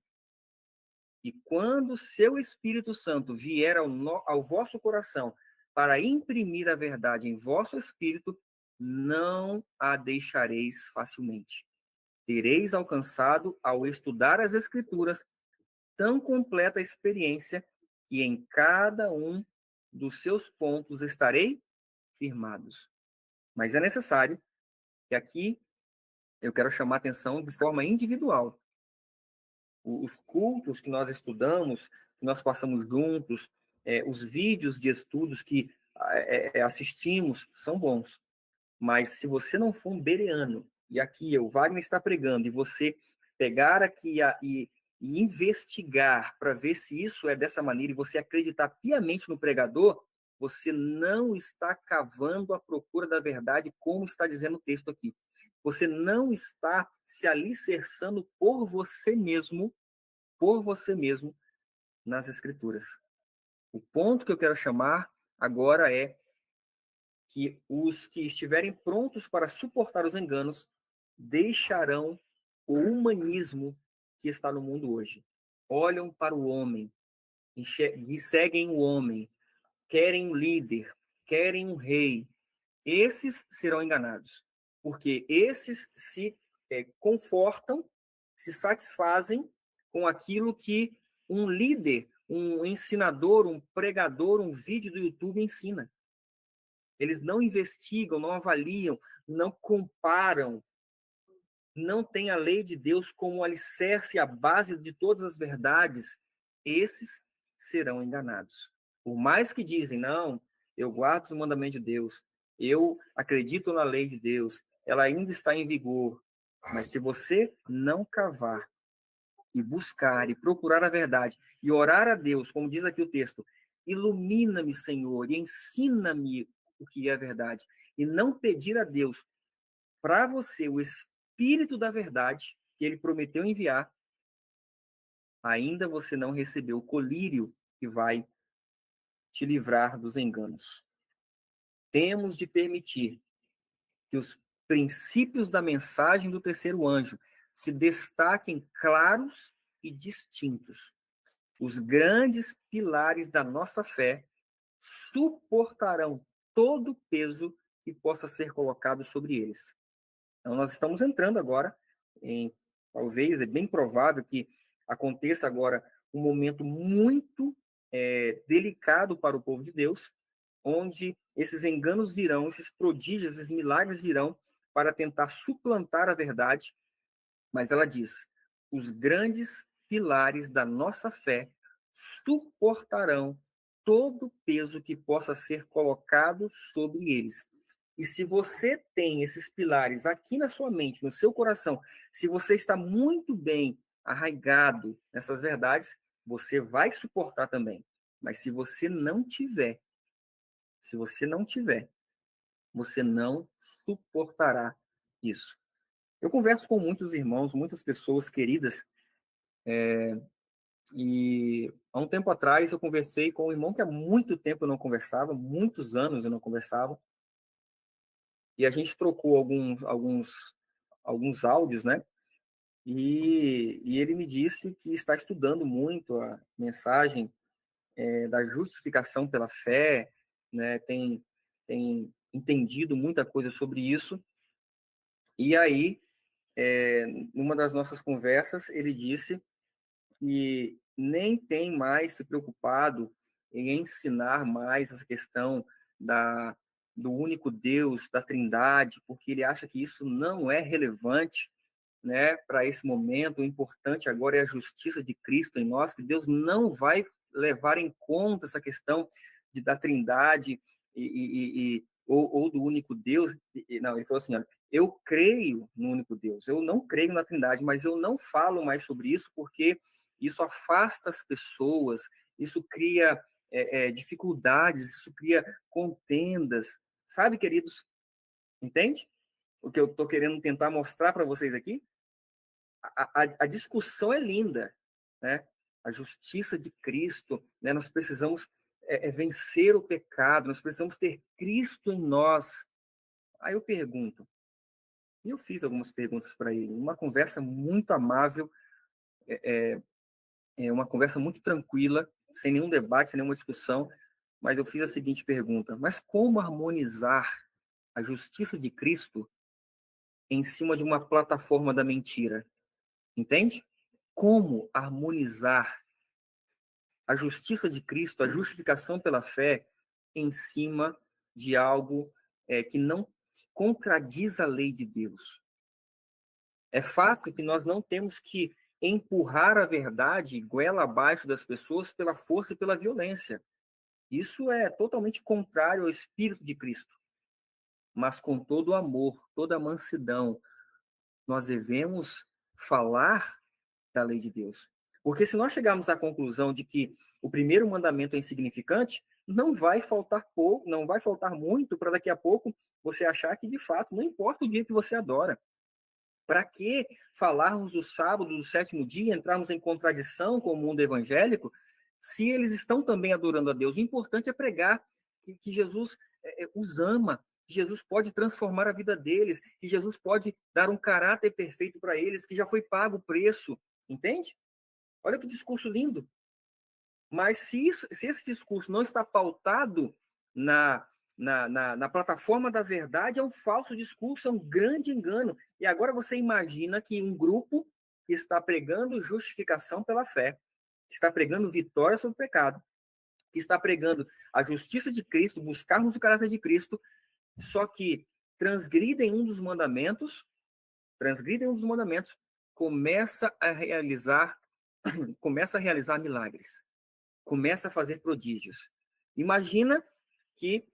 E quando seu Espírito Santo vier ao vosso coração para imprimir a verdade em vosso espírito, não a deixareis facilmente. Tereis alcançado, ao estudar as Escrituras, tão completa experiência que em cada um dos seus pontos estarei firmados. Mas é necessário que aqui eu quero chamar a atenção de forma individual. Os cultos que nós estudamos, que nós passamos juntos, os vídeos de estudos que assistimos são bons. Mas se você não for um bereano, e aqui o Wagner está pregando, e você pegar aqui e investigar para ver se isso é dessa maneira, e você acreditar piamente no pregador, você não está cavando a procura da verdade, como está dizendo o texto aqui. Você não está se alicerçando por você mesmo nas Escrituras. O ponto que eu quero chamar agora é que os que estiverem prontos para suportar os enganos deixarão o humanismo que está no mundo hoje. Olham para o homem e seguem o homem, querem um líder, querem um rei. Esses serão enganados. porque esses se confortam, se satisfazem com aquilo que um líder, um ensinador, um pregador, um vídeo do YouTube ensina. Eles não investigam, não avaliam, não comparam, não têm a lei de Deus como alicerce, a base de todas as verdades. Esses serão enganados. Por mais que dizem, não, eu guardo os mandamentos de Deus, eu acredito na lei de Deus, ela ainda está em vigor. Mas se você não cavar e buscar e procurar a verdade e orar a Deus, como diz aqui o texto, ilumina-me, Senhor, e ensina-me o que é a verdade, e não pedir a Deus para você o Espírito da verdade que ele prometeu enviar, ainda você não recebeu o colírio que vai te livrar dos enganos. Temos de permitir que os princípios da mensagem do terceiro anjo se destaquem claros e distintos. Os grandes pilares da nossa fé suportarão todo o peso que possa ser colocado sobre eles. Então, nós estamos entrando agora talvez, é bem provável que aconteça agora um momento muito delicado para o povo de Deus, onde esses enganos virão, esses prodígios, esses milagres virão para tentar suplantar a verdade, mas ela diz, os grandes pilares da nossa fé suportarão todo o peso que possa ser colocado sobre eles. E se você tem esses pilares aqui na sua mente, no seu coração, se você está muito bem arraigado nessas verdades, você vai suportar também. Mas se você não tiver, você não suportará isso. Eu converso com muitos irmãos, muitas pessoas queridas, e há um tempo atrás eu conversei com um irmão que há muito tempo eu não conversava, muitos anos eu não conversava, e a gente trocou alguns áudios, né? E ele me disse que está estudando muito a mensagem da justificação pela fé, né? Tem entendido muita coisa sobre isso. E aí, numa das nossas conversas, ele disse que nem tem mais se preocupado em ensinar mais essa questão do único Deus, da Trindade, porque ele acha que isso não é relevante, né, para esse momento. O importante agora é a justiça de Cristo em nós, que Deus não vai levar em conta essa questão da Trindade ou do único Deus. Não, ele falou assim, olha, eu creio no único Deus, eu não creio na Trindade, mas eu não falo mais sobre isso porque isso afasta as pessoas, isso cria dificuldades, isso cria contendas, sabe, queridos? Entende? O que eu estou querendo tentar mostrar para vocês aqui? A discussão é linda, né? A justiça de Cristo, né? Nós precisamos vencer o pecado, nós precisamos ter Cristo em nós. Aí eu pergunto, e eu fiz algumas perguntas para ele, uma conversa muito amável, uma conversa muito tranquila, sem nenhum debate, sem nenhuma discussão, mas eu fiz a seguinte pergunta, mas como harmonizar a justiça de Cristo em cima de uma plataforma da mentira? Entende? Como harmonizar a justiça de Cristo, a justificação pela fé, em cima de algo que não contradiz a lei de Deus? É fato que nós não temos que empurrar a verdade goela abaixo das pessoas pela força e pela violência. Isso é totalmente contrário ao Espírito de Cristo. Mas com todo o amor, toda a mansidão, nós devemos falar da lei de Deus. Porque se nós chegarmos à conclusão de que o primeiro mandamento é insignificante, não vai faltar pouco, não vai faltar muito para daqui a pouco você achar que, de fato, não importa o dia que você adora. Para que falarmos do sábado, do sétimo dia, entrarmos em contradição com o mundo evangélico, se eles estão também adorando a Deus? O importante é pregar que Jesus os ama, que Jesus pode transformar a vida deles, que Jesus pode dar um caráter perfeito para eles, que já foi pago o preço. Entende? Olha que discurso lindo. Mas se esse discurso não está pautado na plataforma da verdade é um falso discurso, é um grande engano. E agora você imagina que um grupo que está pregando justificação pela fé, que está pregando vitória sobre o pecado, que está pregando a justiça de Cristo, buscarmos o caráter de Cristo, só que transgridem um dos mandamentos, começa a realizar milagres, começa a fazer prodígios. Imagina que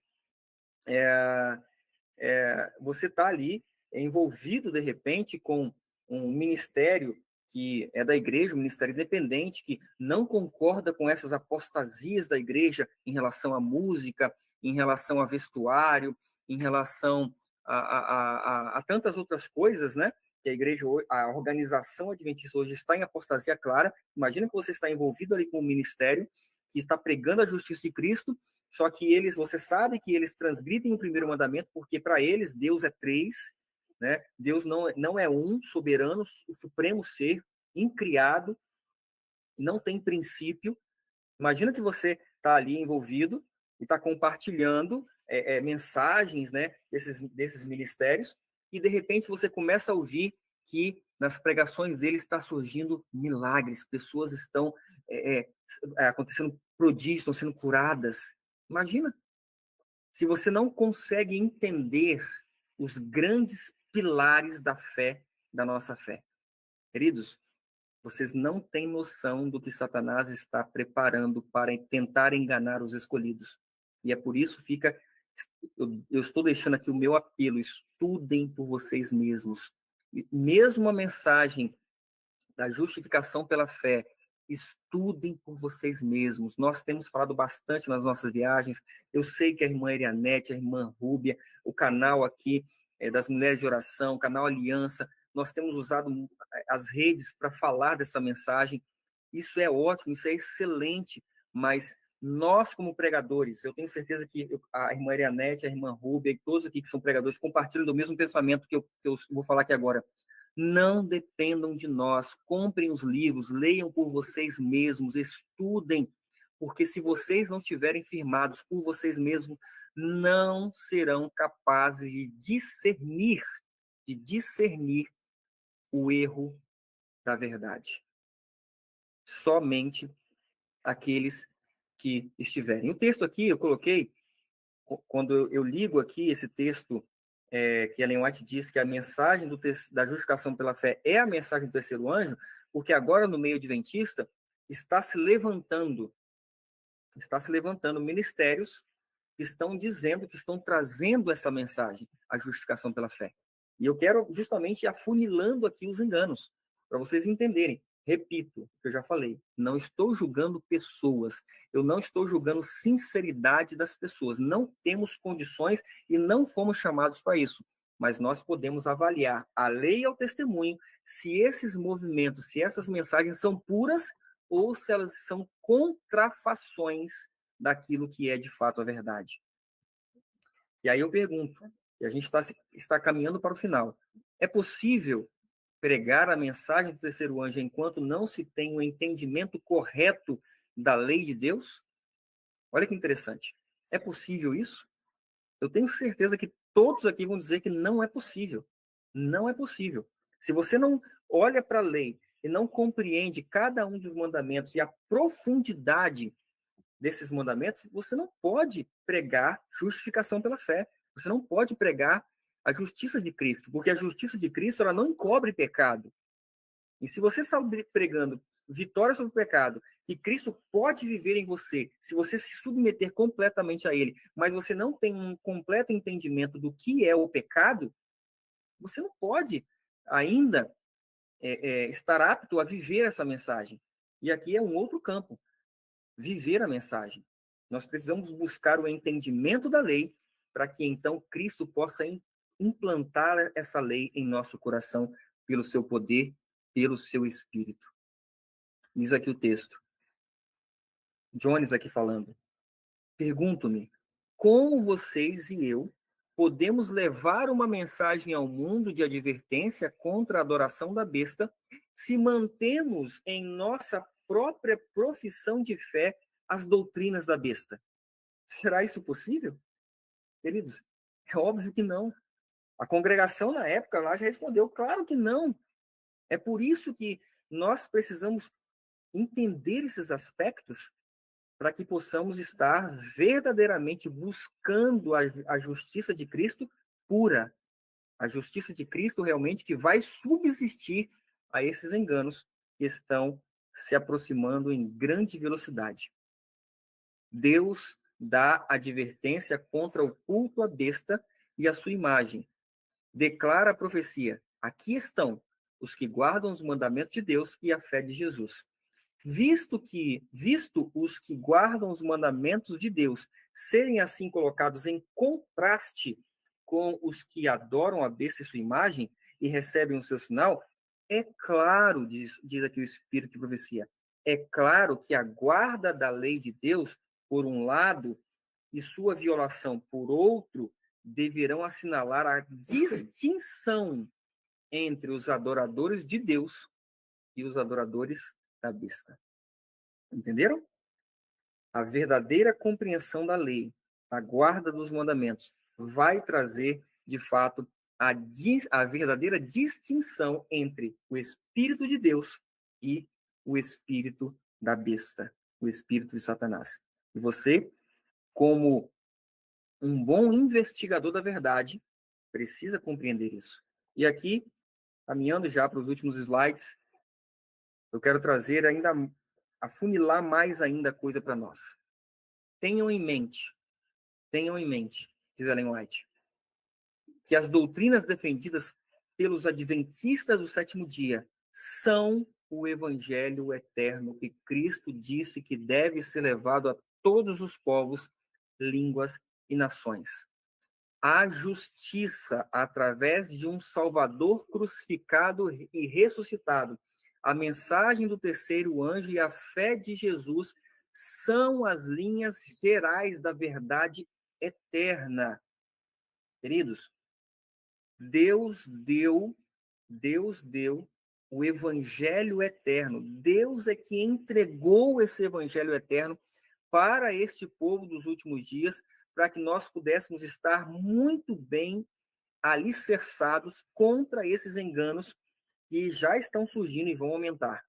você está ali envolvido, de repente, com um ministério que é da igreja, um ministério independente, que não concorda com essas apostasias da igreja em relação à música, em relação a vestuário, em relação a tantas outras coisas, né? Que a igreja, a organização adventista hoje está em apostasia clara. Imagina que você está envolvido ali com um ministério que está pregando a justiça de Cristo, só que você sabe que eles transgridem o primeiro mandamento, porque para eles Deus é três, né? Deus não é um, soberano, o supremo ser, incriado, não tem princípio. Imagina que você está ali envolvido e está compartilhando mensagens, né, desses ministérios, e de repente você começa a ouvir que nas pregações deles está surgindo milagres, pessoas estão acontecendo prodígios, estão sendo curadas. Imagina, se você não consegue entender os grandes pilares da fé, da nossa fé. Queridos, vocês não têm noção do que Satanás está preparando para tentar enganar os escolhidos. E é por isso eu estou deixando aqui o meu apelo, estudem por vocês mesmos. Mesmo a mensagem da justificação pela fé, estudem por vocês mesmos. Nós temos falado bastante nas nossas viagens. Eu sei que a irmã Erianete, a irmã Rúbia, o canal aqui das Mulheres de Oração, o canal Aliança, nós temos usado as redes para falar dessa mensagem. Isso é ótimo, isso é excelente, mas nós, como pregadores, eu tenho certeza que a irmã Erianete, a irmã Rúbia e todos aqui que são pregadores compartilham do mesmo pensamento que eu vou falar aqui agora. Não dependam de nós, comprem os livros, leiam por vocês mesmos, estudem, porque se vocês não estiverem firmados por vocês mesmos, não serão capazes de discernir o erro da verdade. Somente aqueles que estiverem. O texto aqui eu coloquei, quando eu ligo aqui esse texto, que Ellen White diz que a mensagem da justificação pela fé é a mensagem do terceiro anjo, porque agora no meio adventista está se levantando ministérios que estão dizendo, que estão trazendo essa mensagem, a justificação pela fé. E eu quero justamente ir afunilando aqui os enganos, para vocês entenderem. Repito o que eu já falei, não estou julgando pessoas, eu não estou julgando sinceridade das pessoas, não temos condições e não fomos chamados para isso, mas nós podemos avaliar a lei e o testemunho, se esses movimentos, se essas mensagens são puras ou se elas são contrafações daquilo que é de fato a verdade. E aí eu pergunto, e a gente está caminhando para o final, é possível pregar a mensagem do terceiro anjo enquanto não se tem um entendimento correto da lei de Deus? Olha que interessante. É possível isso? Eu tenho certeza que todos aqui vão dizer que não é possível. Não é possível. Se você não olha para a lei e não compreende cada um dos mandamentos e a profundidade desses mandamentos, você não pode pregar justificação pela fé. Você não pode pregar a justiça de Cristo, porque a justiça de Cristo ela não encobre pecado. E se você está pregando vitória sobre o pecado, que Cristo pode viver em você, se você se submeter completamente a Ele, mas você não tem um completo entendimento do que é o pecado, você não pode ainda estar apto a viver essa mensagem. E aqui é um outro campo, viver a mensagem. Nós precisamos buscar o entendimento da lei para que então Cristo possa implantar essa lei em nosso coração pelo seu poder, pelo seu espírito. Diz aqui o texto. Jones aqui falando. Pergunto-me, como vocês e eu podemos levar uma mensagem ao mundo de advertência contra a adoração da besta se mantemos em nossa própria profissão de fé as doutrinas da besta? Será isso possível? queridos? É óbvio que não. A congregação na época lá já respondeu, claro que não. É por isso que nós precisamos entender esses aspectos para que possamos estar verdadeiramente buscando a justiça de Cristo pura. A justiça de Cristo realmente que vai subsistir a esses enganos que estão se aproximando em grande velocidade. Deus dá advertência contra o culto à besta e a sua imagem. Declara a profecia: aqui estão os que guardam os mandamentos de Deus e a fé de Jesus. Visto os que guardam os mandamentos de Deus serem assim colocados em contraste com os que adoram a besta e sua imagem e recebem o seu sinal, é claro, diz aqui o Espírito de profecia, é claro que a guarda da lei de Deus, por um lado, e sua violação, por outro, deverão assinalar a distinção entre os adoradores de Deus e os adoradores da besta. Entenderam? A verdadeira compreensão da lei, a guarda dos mandamentos, vai trazer, de fato, a verdadeira distinção entre o Espírito de Deus e o Espírito da besta, o Espírito de Satanás. E você, como um bom investigador da verdade, precisa compreender isso. E aqui, caminhando já para os últimos slides, eu quero trazer ainda, afunilar mais ainda a coisa para nós. Tenham em mente, diz Ellen White, que as doutrinas defendidas pelos adventistas do sétimo dia são o evangelho eterno que Cristo disse que deve ser levado a todos os povos, línguas e nações. A justiça através de um Salvador crucificado e ressuscitado, a mensagem do terceiro anjo e a fé de Jesus são as linhas gerais da verdade eterna. Queridos, Deus deu o evangelho eterno. Deus é que entregou esse evangelho eterno para este povo dos últimos dias, para que nós pudéssemos estar muito bem alicerçados contra esses enganos que já estão surgindo e vão aumentar.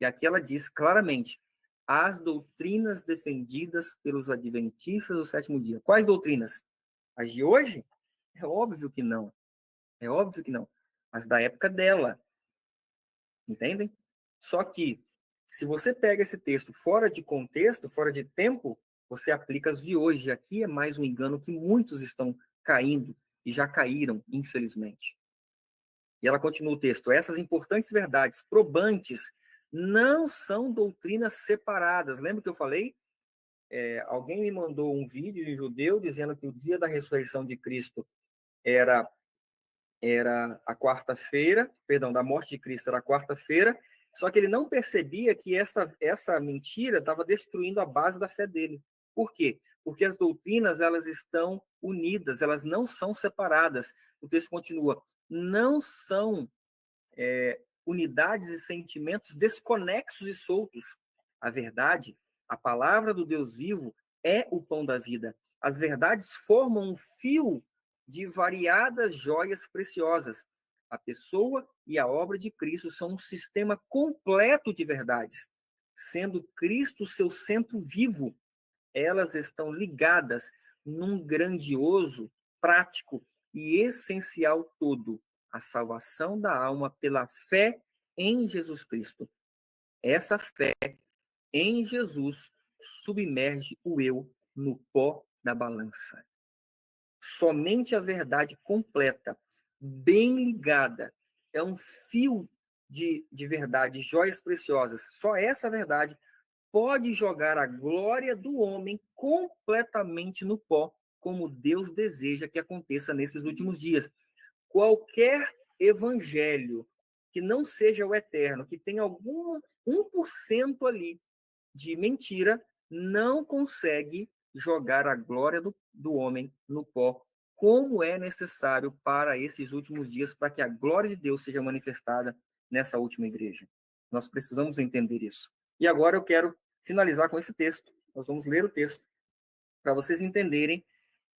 E aqui ela diz claramente, as doutrinas defendidas pelos adventistas do sétimo dia. Quais doutrinas? As de hoje? É óbvio que não. É óbvio que não. As da época dela. Entendem? Só que, se você pega esse texto fora de contexto, fora de tempo, você aplica as de hoje. Aqui é mais um engano que muitos estão caindo e já caíram, infelizmente. E ela continua o texto. Essas importantes verdades probantes não são doutrinas separadas. Lembra que eu falei? Alguém me mandou um vídeo de judeu dizendo que o dia da ressurreição de Cristo era a quarta-feira, perdão, da morte de Cristo era a quarta-feira, só que ele não percebia que essa mentira estava destruindo a base da fé dele. Por quê? Porque as doutrinas, elas estão unidas, elas não são separadas. O texto continua, não são unidades e sentimentos desconexos e soltos. A verdade, a palavra do Deus vivo, é o pão da vida. As verdades formam um fio de variadas joias preciosas. A pessoa e a obra de Cristo são um sistema completo de verdades. Sendo Cristo seu centro vivo, elas estão ligadas num grandioso, prático e essencial todo, a salvação da alma pela fé em Jesus Cristo. Essa fé em Jesus submerge o eu no pó da balança. Somente a verdade completa, bem ligada, é um fio de verdade, joias preciosas. Só essa verdade pode jogar a glória do homem completamente no pó, como Deus deseja que aconteça nesses últimos dias. Qualquer evangelho que não seja o eterno, que tenha algum 1% ali de mentira, não consegue jogar a glória do homem no pó, como é necessário para esses últimos dias, para que a glória de Deus seja manifestada nessa última igreja. Nós precisamos entender isso. E agora eu quero finalizar com esse texto. Nós vamos ler o texto para vocês entenderem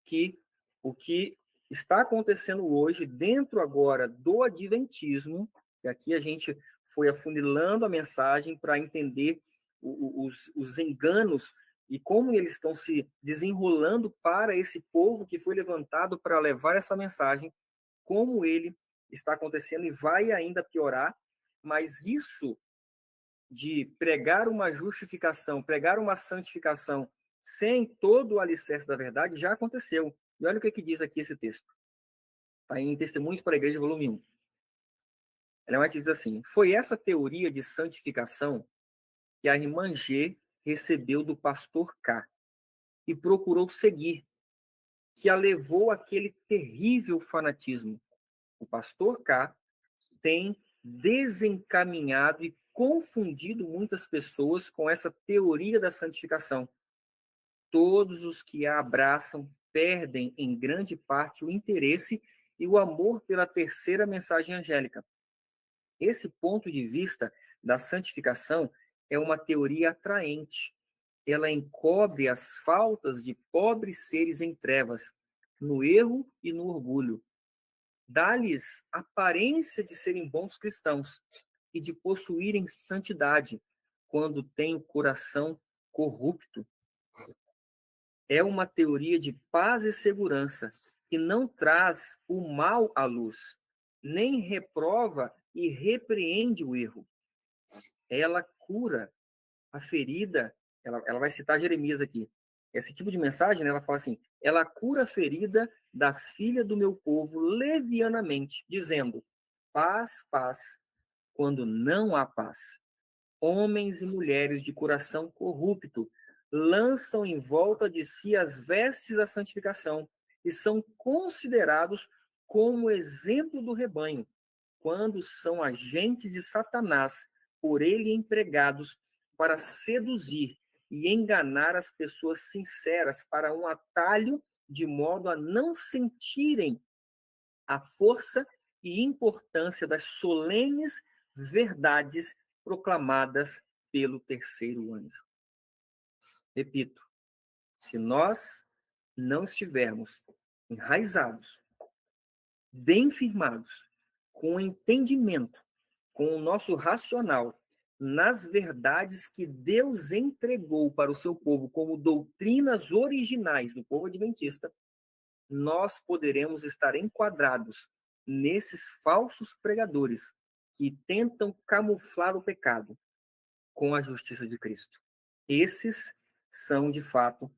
que o que está acontecendo hoje, dentro agora do Adventismo, e aqui a gente foi afunilando a mensagem para entender os enganos e como eles estão se desenrolando para esse povo que foi levantado para levar essa mensagem, como ele está acontecendo e vai ainda piorar, mas isso de pregar uma justificação, pregar uma santificação sem todo o alicerce da verdade já aconteceu. E olha o que diz aqui esse texto. Está em Testemunhos para a Igreja, volume 1. Ela diz assim: foi essa teoria de santificação que a irmã G recebeu do pastor K e procurou seguir, que a levou àquele terrível fanatismo. O pastor K tem desencaminhado e confundido muitas pessoas com essa teoria da santificação. Todos os que a abraçam perdem, em grande parte, o interesse e o amor pela terceira mensagem angélica. Esse ponto de vista da santificação é uma teoria atraente. Ela encobre as faltas de pobres seres em trevas, no erro e no orgulho. Dá-lhes aparência de serem bons cristãos e de possuírem santidade, quando têm o coração corrupto. É uma teoria de paz e segurança que não traz o mal à luz, nem reprova e repreende o erro. Ela cura a ferida, ela vai citar Jeremias aqui. Esse tipo de mensagem, né, ela fala assim: ela cura a ferida da filha do meu povo levianamente, dizendo: paz, paz, quando não há paz. Homens e mulheres de coração corrupto lançam em volta de si as vestes da santificação e são considerados como exemplo do rebanho, quando são agentes de Satanás, por ele empregados para seduzir e enganar as pessoas sinceras para um atalho, de modo a não sentirem a força e importância das solenes verdades proclamadas pelo terceiro anjo. Repito, se nós não estivermos enraizados, bem firmados, com entendimento, com o nosso racional, nas verdades que Deus entregou para o seu povo como doutrinas originais do povo adventista, nós poderemos estar enquadrados nesses falsos pregadores que tentam camuflar o pecado com a justiça de Cristo. Esses são, de fato,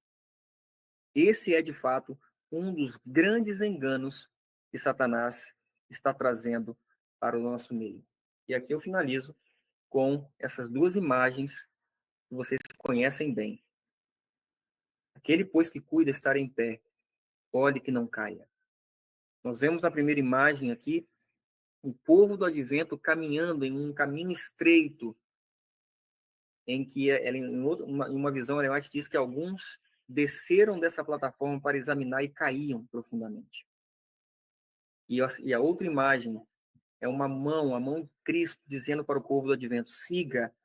esse é, de fato, um dos grandes enganos que Satanás está trazendo para o nosso meio. E aqui eu finalizo com essas duas imagens que vocês conhecem bem. Aquele, pois, que cuida estar em pé, olhe que não caia. Nós vemos na primeira imagem aqui o povo do advento caminhando em um caminho estreito, em que ela, em uma visão, ela diz que alguns desceram dessa plataforma para examinar e caíam profundamente. E a outra imagem é uma mão, a mão de Cristo, dizendo para o povo do advento: siga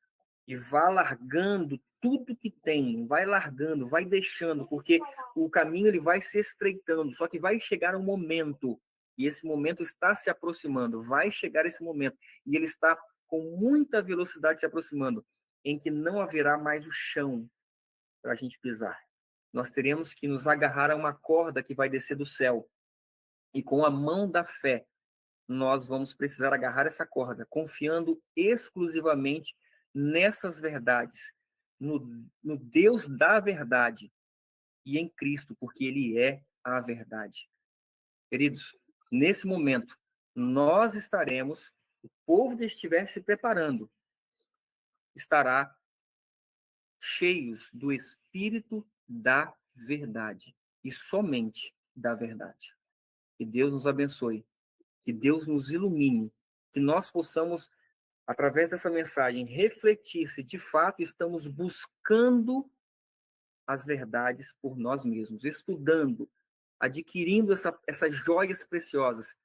e vá largando tudo que tem, vai largando, vai deixando, porque o caminho ele vai se estreitando, só que vai chegar um momento, e esse momento está se aproximando, vai chegar esse momento, e ele está com muita velocidade se aproximando, em que não haverá mais o chão para a gente pisar. Nós teremos que nos agarrar a uma corda que vai descer do céu, e com a mão da fé, nós vamos precisar agarrar essa corda, confiando exclusivamente nessas verdades, no Deus da verdade e em Cristo, porque Ele é a verdade. Queridos, nesse momento, nós estaremos, o povo que estiver se preparando, estará cheios do Espírito da verdade e somente da verdade. Que Deus nos abençoe, que Deus nos ilumine, que nós possamos, através dessa mensagem, refletir se de fato estamos buscando as verdades por nós mesmos, estudando, adquirindo essas joias preciosas,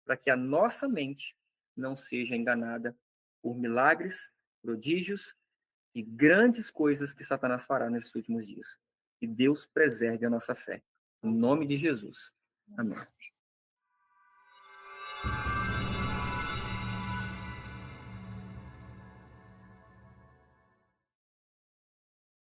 para que a nossa mente não seja enganada por milagres, prodígios e grandes coisas que Satanás fará nesses últimos dias. Que Deus preserve a nossa fé. Em nome de Jesus. Amém.